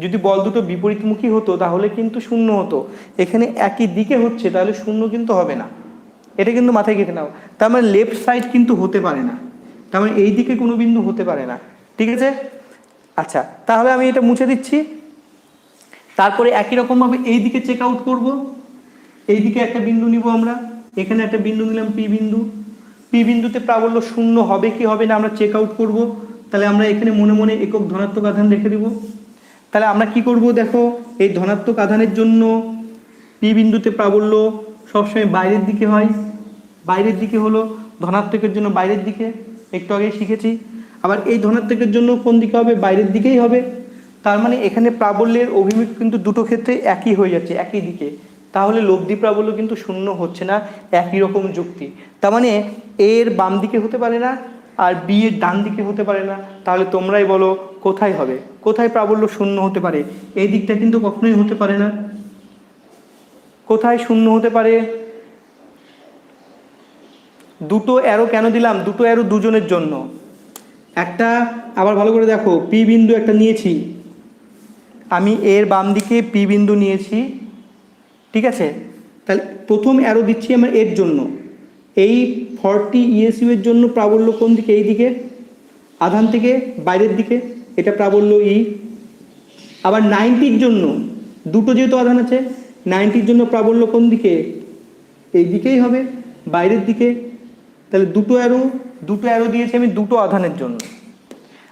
যদি বল দুটো বিপরীতমুখী হতো তাহলে কিন্তু শূন্য হতো, এখানে একই দিকে হচ্ছে তাহলে শূন্য কিন্তু হবে না। এটা কিন্তু মাথায় গেঁথে নাও। তার মানে লেফট সাইড কিন্তু হতে পারে না, তার মানে এই দিকে কোনো বিন্দু হতে পারে না। ঠিক আছে, আচ্ছা তাহলে আমি এটা মুছে দিচ্ছি। তারপরে একই রকমভাবে এই দিকে চেক আউট করবো। এই দিকে একটা বিন্দু নিব আমরা, এখানে একটা বিন্দু নিলাম পি বিন্দুতে প্রাবল্য শূন্য হবে কি হবে না আমরা চেক আউট করবো। তাহলে আমরা এখানে মনে মনে একক ধনাত্মক আধান রেখে দেব। তাহলে আমরা কি করব, দেখো এই ধনাত্মক আধানের জন্য পি বিন্দুতে প্রাবল্য সবসময় বাইরের দিকে হয়, বাইরের দিকে হলো, ধনাত্মকের জন্য বাইরের দিকে, একটু আগে শিখেছি। আবার এই ধনাত্মকের জন্য কোন দিকে হবে, বাইরের দিকেই হবে। তার মানে এখানে প্রাবল্যের অভিমুখ কিন্তু দুটো ক্ষেত্রে একই হয়ে যাচ্ছে, একই দিকে। তাহলে লব্ধি প্রাবল্য কিন্তু শূন্য হচ্ছে না, একই রকম যুক্তি। তার মানে এর বাম দিকে হতে পারে না, আর বি এর ডান দিকে হতে পারে না, তাহলে তোমরাই বলো কোথায় হবে, কোথায় প্রাবল্য শূন্য হতে পারে? এই দিকটা কিন্তু কখনোই হতে পারে না। কোথায় শূন্য হতে পারে? দুটো অ্যারো কেন দিলাম? দুটো অ্যারো দুজনের জন্য। একটা আবার ভালো করে দেখো, পি বিন্দু একটা নিয়েছি আমি, এর বাম দিকে পি বিন্দু নিয়েছি, ঠিক আছে? তাহলে প্রথম অ্যারো দিচ্ছি আমরা এর জন্য, এই 40 ইএসইউ এর জন্য প্রাবল্য কোন দিকে? এই দিকে, আধান থেকে বাইরের দিকে, এটা প্রাবল্য ই। আবার 90-র জন্য, দুটো যেহেতু আধান আছে, 90-র জন্য প্রাবল্য কোন দিকে? এই দিকেই হবে, বাইরের দিকে। তাহলে দুটো অ্যারো দিয়েছি আমি দুটো আধানের জন্য,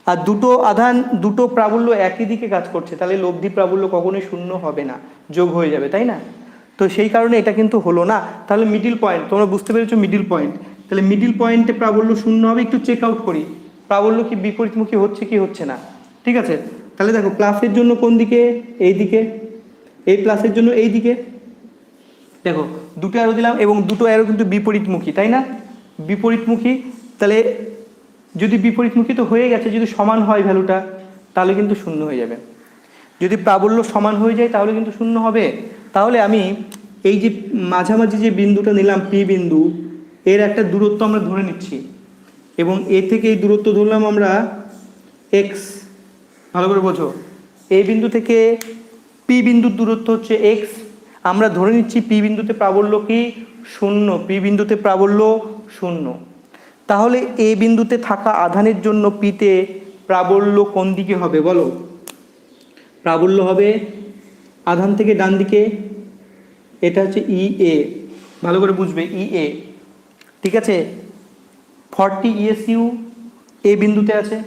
আর দুটো আধান দুটো প্রাবল্য একই দিকে কাজ করছে, তাহলে লব্ধি প্রাবল্য কখনোই শূন্য হবে না, যোগ হয়ে যাবে, তাই না? তো সেই কারণে এটা কিন্তু হলো না। তাহলে মিডিল পয়েন্ট, তোমরা বুঝতে পেরেছো মিডিল পয়েন্ট, তাহলে মিডিল পয়েন্টে প্রাবল্য শূন্য হবে। একটু চেক আউট করি প্রাবল্য কি বিপরীতমুখী হচ্ছে কি হচ্ছে না, ঠিক আছে? তাহলে দেখো প্লাসের জন্য কোন দিকে? এই দিকে, এই প্লাসের জন্য এই দিকে। দেখো দুটো অ্যারো দিলাম এবং দুটো অ্যারো কিন্তু বিপরীতমুখী, তাই না? বিপরীতমুখী, তাহলে যদি বিপরীতমুখী তো হয়ে গেছে, যদি সমান হয় ভ্যালুটা তাহলে কিন্তু শূন্য হয়ে যাবে। যদি প্রাবল্য সমান হয়ে যায় তাহলে কিন্তু শূন্য হবে। তাহলে আমি এই যে মাঝামাঝি যে বিন্দুটা নিলাম পি বিন্দু, এর একটা দূরত্ব আমরা ধরে নিচ্ছি এবং এ থেকে এই দূরত্ব ধরলাম আমরা এক্স। ভালো করে বোঝো, এই বিন্দু থেকে পি বিন্দুর দূরত্ব হচ্ছে এক্স। আমরা ধরে নিচ্ছি পি বিন্দুতে প্রাবল্য কি? শূন্য। পি বিন্দুতে প্রাবল্য শূন্য। তাহলে এ বিন্দুতে থাকা আধানের জন্য পিতে প্রাবল্য কোন দিকে হবে বলো? প্রাবল্য হবে আধান থেকে ডান দিকে, এটা হচ্ছে ই এ। ভালো করে বুঝবে, ই এ, ঠিক আছে? 40 ইএসইউ এ বিন্দুতে আছে,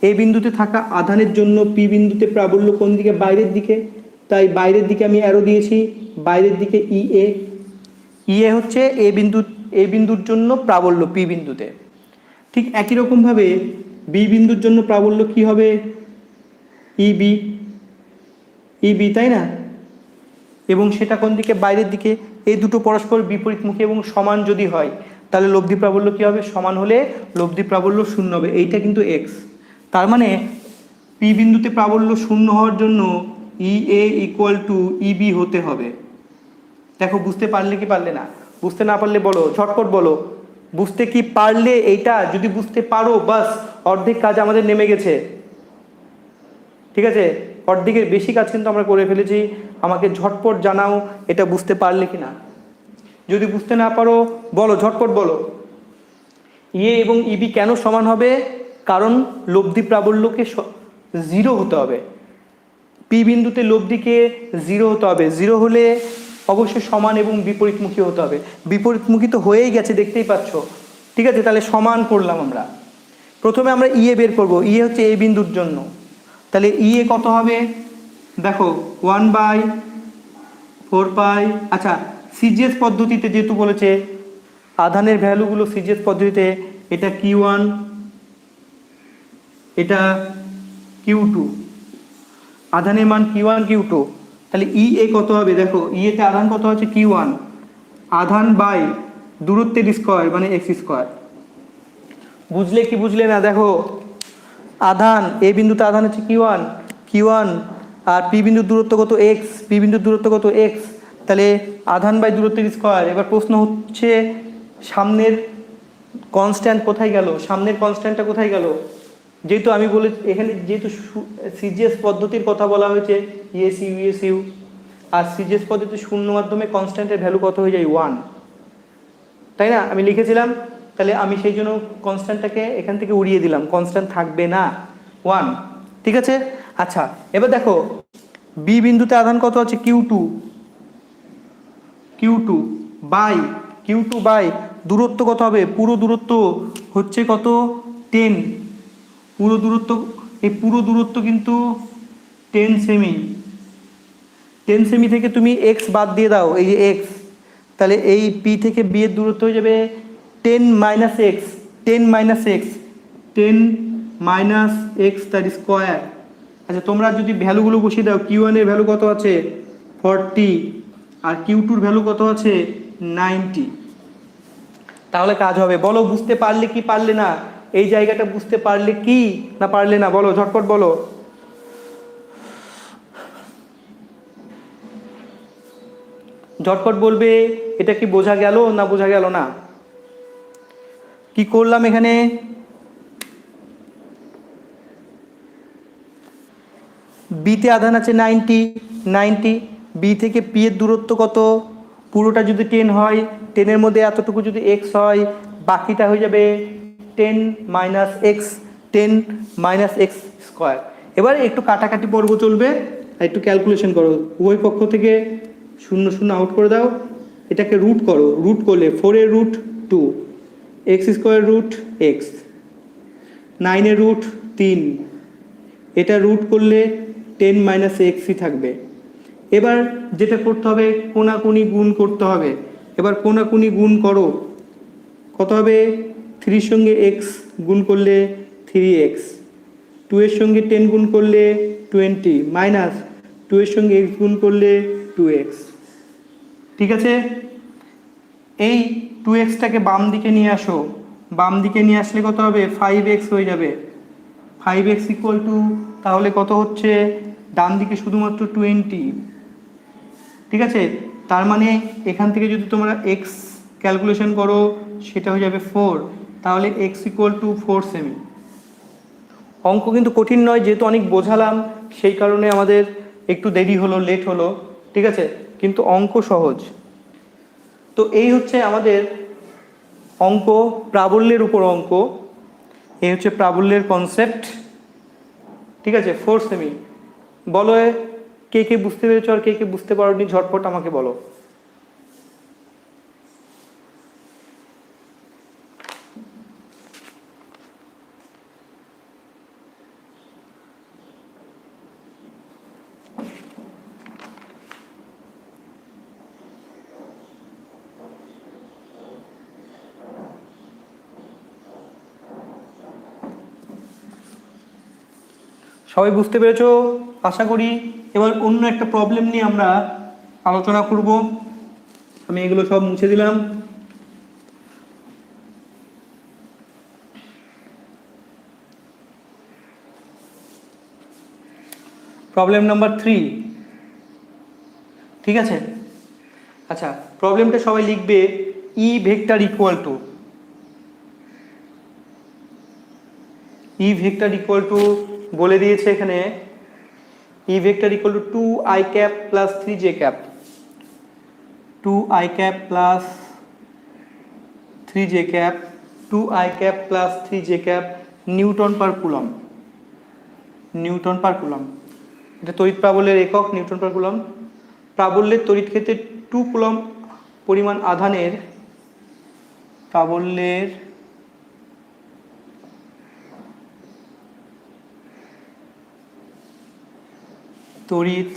এই বিন্দুতে থাকা আধানের জন্য পি বিন্দুতে প্রাবল্য কোন দিকে? বাইরের দিকে। তাই বাইরের দিকে আমি অ্যারো দিয়েছি, বাইরের দিকে ই এ। ই এ হচ্ছে এ বিন্দুর জন্য প্রাবল্য পি বিন্দুতে। ঠিক একই রকমভাবে বি বিন্দুর জন্য প্রাবল্য কি হবে? ইবি, ইবি, তাই না? এবং সেটা কোন দিকে? বাইরের দিকে। এই দুটো পরস্পর বিপরীতমুখী এবং সমান যদি হয় তাহলে লব্ধি প্রাবল্য কি হবে? সমান হলে লব্ধি প্রাবল্য শূন্য হবে। এইটা কিন্তু এক্স। তার মানে পি বিন্দুতে প্রাবল্য শূন্য হওয়ার জন্য ই এ ইকুয়াল টু ইবি হতে হবে। দেখো বুঝতে পারলে কি পারলে না? বুঝতে না পারলে বলো, ঝটপট বলো। বুঝতে কি পারলে? এইটা যদি বুঝতে পারো বাস অর্ধেক কাজ আমাদের নেমে গেছে, ঠিক আছে? অর্ধেকের বেশি কাজ কিন্তু আমরা করে ফেলেছি। আমাকে ঝটপট জানাও এটা বুঝতে পারলে কি না। যদি বুঝতে না পারো বলো, ঝটপট বলো। ইয়ে এবং ইবি কেন সমান হবে? কারণ লব্ধি প্রাবল্যকে 0 হতে হবে। পি বিন্দুতে লব্ধিকে 0 হতে হবে। 0 হলে অবশ্যই সমান এবং বিপরীতমুখী হতে হবে। বিপরীতমুখী তো হয়েই গেছে, দেখতেই পাচ্ছ, ঠিক আছে? তাহলে সমান করলাম আমরা। প্রথমে আমরা ইয়ে বের করব। ইয়ে হচ্ছে এই বিন্দুর জন্য, তাহলে ইয়ে কত হবে? দেখো 1/4 পাই। আচ্ছা, সিজিএস পদ্ধতিতে যেহেতু বলেছে আধানের ভ্যালুগুলো সিজিএস পদ্ধতিতে, এটা Q1, এটা Q2, আধানের মান Q1 Q2। তাহলে ই এ কত হবে? দেখো ইয়েতে আধান কত আছে? Q1, আধান বাই দূরত্বের স্কয়ার মানে এক্স স্কয়ার। বুঝলে কি বুঝলে না? দেখো আধান, এ বিন্দুতে আধান হচ্ছে Q1, আর পি বিন্দুর দূরত্ব কত? এক্স। পি বিন্দুর দূরত্ব কত? এক্স। তাহলে আধান বাই দূরত্বের স্কয়ার। এবার প্রশ্ন হচ্ছে সামনের কনস্ট্যান্ট কোথায় গেল? সামনের কনস্ট্যান্টটা কোথায় গেল? যেহেতু আমি বলে এখানে যেহেতু সিজিএস পদ্ধতির কথা বলা হয়েছে, ইএসইউ ইএসইউ, আর সিজিএস পদ্ধতি শূন্য মাধ্যমে কনস্ট্যান্টের ভ্যালু কত হয়ে যায়? 1, তাই না? আমি লিখেছিলাম, তাহলে আমি সেই জন্য কনস্ট্যান্টটাকে এখান থেকে উড়িয়ে দিলাম, কনস্ট্যান্ট থাকবে না, 1, ঠিক আছে? আচ্ছা, এবার দেখো বি বিন্দুতে আধান কত আছে? Q2 বাই দূরত্ব কত হবে? পুরো দূরত্ব হচ্ছে কত? 10। পুরো দূরত্ব কিন্তু 10 সেমি। 10 সেমি থেকে তুমি এক্স বাদ দিয়ে দাও, এই যে এক্স, তাহলে এই পি থেকে বি এর দূরত্ব হয়ে যাবে 10 মাইনাস এক্স, 10 মাইনাস এক্স তার স্কোয়ার। আচ্ছা, তোমরা যদি ভ্যালুগুলো বসিয়ে দাও, Q1 এর ভ্যালু কত আছে? 40, আর Q2 এর ভ্যালু কত আছে? 90। তাহলে কাজ হবে। বলো বুঝতে পারলে কি পারলে না? এই জায়গাটা বুঝতে পারলে কি না পারলে না বলো, ঝটপট বলো। ঝটপট বলবে এটা কি বোঝা গেল না বোঝা গেল না? কি করলাম এখানে? বিতে আধান আছে 90, বি থেকে পি এর দূরত্ব কত? পুরোটা যদি 10 হয়, 10-এর মধ্যে এতটুকু যদি এক্স হয়, বাকিটা হয়ে যাবে 10 minus x, 10 minus x square. এবার একটু কাটাকাটি পর্ব চলবে, একটু ক্যালকুলেশন করো। উভয় পক্ষ থেকে 0 আউট করে দাও, এটাকে রুট করো। রুট করলে 4-এর root 2, X square root X, 9-এর রুট 3, এটা রুট করলে 10 মাইনাস এক্সই থাকবে। এবার যেটা করতে হবে, কোনাকুনি গুণ করতে হবে। এবার কোনাকুনি গুণ করো, কত হবে? 3-এর সঙ্গে এক্স গুণ করলে 3x, 2-এর সঙ্গে 10 গুণ করলে 20, মাইনাস 2-এর সঙ্গে এক্স গুণ করলে 2x। ঠিক আছে, এই 2xটাকে বাম দিকে নিয়ে আসো। বাম দিকে নিয়ে আসলে কত হবে? 5x হয়ে যাবে। 5x ইকুয়াল টু, তাহলে কত হচ্ছে? ডান দিকে শুধুমাত্র 20। ঠিক আছে, তার মানে এখান থেকে যদি তোমরা x ক্যালকুলেশন করো সেটা হয়ে যাবে 4, তাহলে x ইকুয়াল টু 4 সেমি। অঙ্ক কিন্তু কঠিন নয়, যেহেতু অনেক বোঝালাম সেই কারণে আমাদের একটু দেরি হলো, লেট হলো। ঠিক আছে, কিন্তু অঙ্ক সহজ। তো এই হচ্ছে আমাদের অঙ্ক, প্রাবল্যের উপর অঙ্ক। এই হচ্ছে প্রাবল্যের কনসেপ্ট। ঠিক আছে, 4 সেমি। বলো কে কে বুঝতে পেরেছো আর কে কে বুঝতে পারোনি, ঝটপট আমাকে বলো। সবাই বুঝতে পেরেছো আশা করি। এবার অন্য একটা প্রবলেম নিয়ে আমরা আলোচনা করব। আমি এগুলো সব মুছে দিলাম। Problem number 3। ঠিক আছে, আচ্ছা প্রবলেমটা সবাই লিখবে। E vector equal two, E vector equal two বলে দিয়েছে এখানে, E vector equal two 2i cap plus 3j cap, 2i cap plus 3j cap, 2i cap plus 3j cap Newton পার কুলম। নিউটন পার coulomb, এটা তড়িৎ প্রাবল্যের একক, Newton পার coulomb. প্রাবল্যের তড়িৎ ক্ষেত্রে 2 coulomb পরিমাণ আধানের, প্রাবল্যের তড়িৎ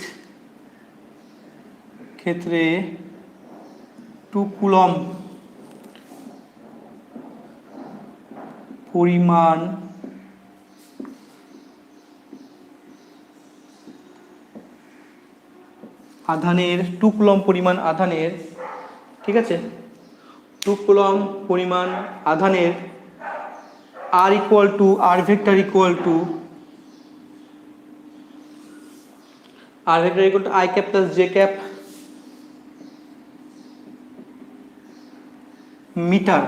ক্ষেত্রে 2 কুলম পরিমাণ আধানের, 2 কুলম পরিমাণ আধানের, ঠিক আছে, 2 কুলম পরিমাণ আধানের R equal to, R vector equal to, R vector equal to I cap plus J cap metre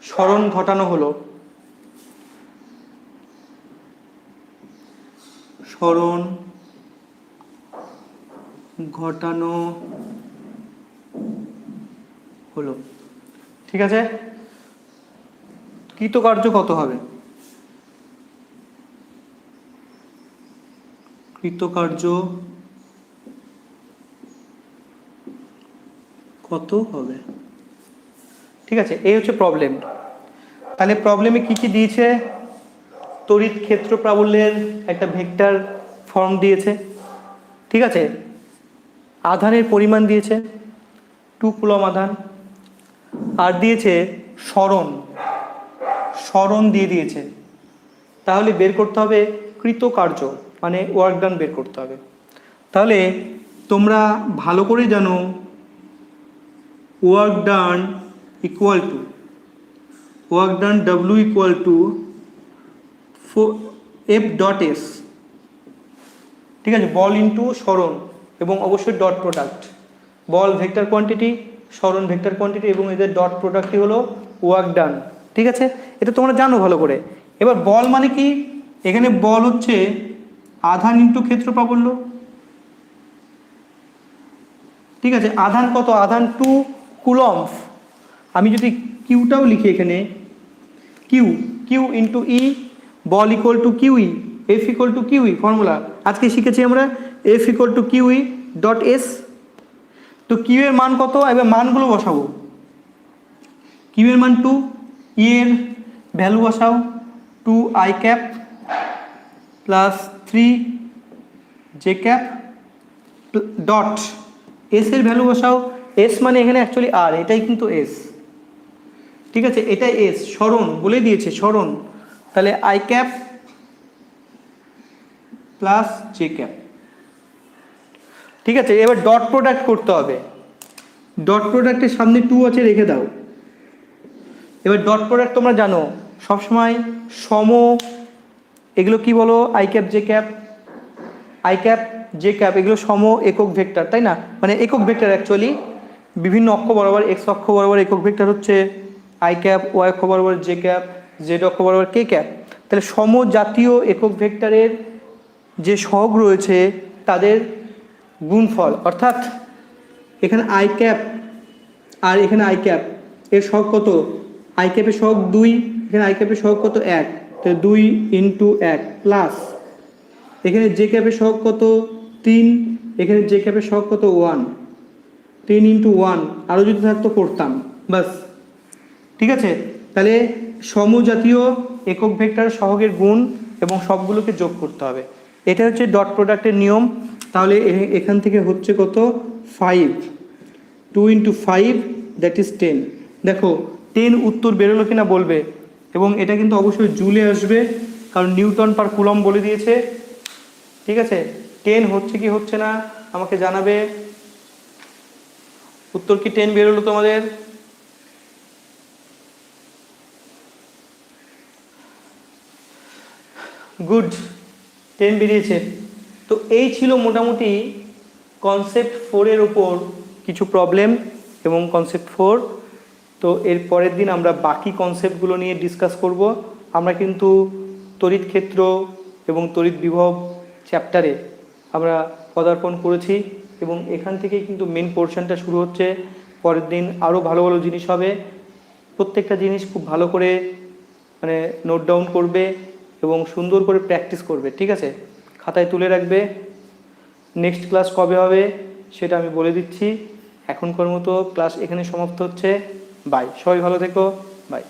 সরণ ঘটানো হলো। সরণ ঘটানো হলো। ঠিক আছে, কৃতকার্য কত হবে? কৃতকার্য কত হবে? ঠিক আছে, এই হচ্ছে প্রবলেম। তাহলে প্রবলেমে কি কি দিয়েছে? তড়িৎ ক্ষেত্র প্রাবল্যের একটা ভেক্টর ফর্ম দিয়েছে। ঠিক আছে, আধানের পরিমাণ দিয়েছে 2 কুলম আধান, আর দিয়েছে সরণ, সরণ দিয়ে দিয়েছে। তাহলে বের করতে হবে কৃতকার্য, মানে ওয়ার্ক ডান বের করতে হবে। তাহলে তোমরা ভালো করে জানো work done equal to, work done W equal to F dot S, ঠিক আছে, বল ইন্টু সরণ এবং অবশ্যই ডট প্রোডাক্ট। বল ভেক্টর কোয়ান্টিটি, সরণ ভেক্টর কোয়ান্টিটি এবং এদের ডট প্রোডাক্টই হলো ওয়ার্ক ডান, ঠিক আছে, এটা তোমরা জানো ভালো করে। এবার বল মানে কি, এখানে বল হচ্ছে আধান ইন্টু ক্ষেত্র প্রাবল্য, ঠিক আছে। আধান কত, আধান 2 কুলম্ব। আমি যদি কিউটাও লিখি এখানে, কিউ ইন্টু ই, বল equal to q E, F equal to q E formula আজকে শিখেছি আমরা, F equal to q E dot S. তো কিউ এর মান কত, এবার মানগুলো বসাবো। কিউ এর মান 2, ই এর ভ্যালু বসাও 2 I cap plus 3 J cap dot S এর ভ্যালু বসাও। এস মানে এখানে অ্যাকচুয়ালি আর, এটাই কিন্তু এস, ঠিক আছে, এটাই এস, সরণ বলে দিয়েছে সরণ, তাহলে I cap plus J cap, ঠিক আছে। এবার ডট প্রোডাক্ট করতে হবে, ডট প্রোডাক্টের সামনে 2 আছে রেখে দাও। এবার ডট প্রোডাক্ট তোমরা জানো সবসময় সম, এগুলো কি বলো, I cap J cap, I cap J cap এগুলো সম একক ভেক্টর, তাই না, মানে একক ভেক্টর অ্যাকচুয়ালি বিভিন্ন অক্ষ বরাবর, এক্স অক্ষ বরাবর একক ভেক্টর হচ্ছে আই ক্যাপ, ওয়াই অক্ষ বরাবর জে ক্যাপ, জেড অক্ষ বরাবর কে ক্যাপ। তাহলে সমজাতীয় একক ভেক্টরের যে সহগ রয়েছে তাদের গুণফল, অর্থাৎ এখানে আই ক্যাপ আর এখানে আই ক্যাপ এর সহগ কত, আই ক্যাপের সহগ 2, এখানে আই ক্যাপের সহগ কত 1, তাহলে 2 ইন্টু 1 প্লাস এখানে জে ক্যাপের সহগ কত 3, এখানে জে ক্যাপের সহগ কত 1, 3 ইন্টু 1, আরও যদি থাকতো করতাম বাস, ঠিক আছে। তাহলে সমজাতীয় একক ভেক্টর সহগের গুণ এবং সবগুলোকে যোগ করতে হবে, এটা হচ্ছে ডট প্রোডাক্টের নিয়ম। তাহলে এখান থেকে হচ্ছে কত 5, 2 ইন্টু 5 দ্যাট ইজ 10। দেখো 10 উত্তর বেরোলো কিনা বলবে, এবং এটা কিন্তু অবশ্যই জুলে আসবে কারণ নিউটন পার কুলম বলে দিয়েছে, ঠিক আছে। 10 হচ্ছে কি হচ্ছে না আমাকে জানাবে। উত্তর কি 10 বেরোলো তোমাদের? গুড, 10 বেরিয়েছে। তো এই ছিল মোটামুটি কনসেপ্ট 4 এর ওপর কিছু প্রবলেম এবং কনসেপ্ট 4। তো এর পরের দিন আমরা বাকি কনসেপ্টগুলো নিয়ে ডিসকাস করব। আমরা কিন্তু তড়িৎ ক্ষেত্র এবং তড়িৎ বিভব চ্যাপ্টারে আমরা পদার্পণ করেছি এবং এখান থেকেই কিন্তু মেন পোর্শনটা শুরু হচ্ছে। পরের দিন আরও ভালো ভালো জিনিস হবে, প্রত্যেকটা জিনিস খুব ভালো করে মানে নোট ডাউন করবে এবং সুন্দর করে প্র্যাকটিস করবে, ঠিক আছে, খাতায় তুলে রাখবে। নেক্সট ক্লাস কবে হবে সেটা আমি বলে দিচ্ছি। এখনকার মতো ক্লাস এখানে সমাপ্ত হচ্ছে। বাই, সবাই ভালো থেকো, বাই।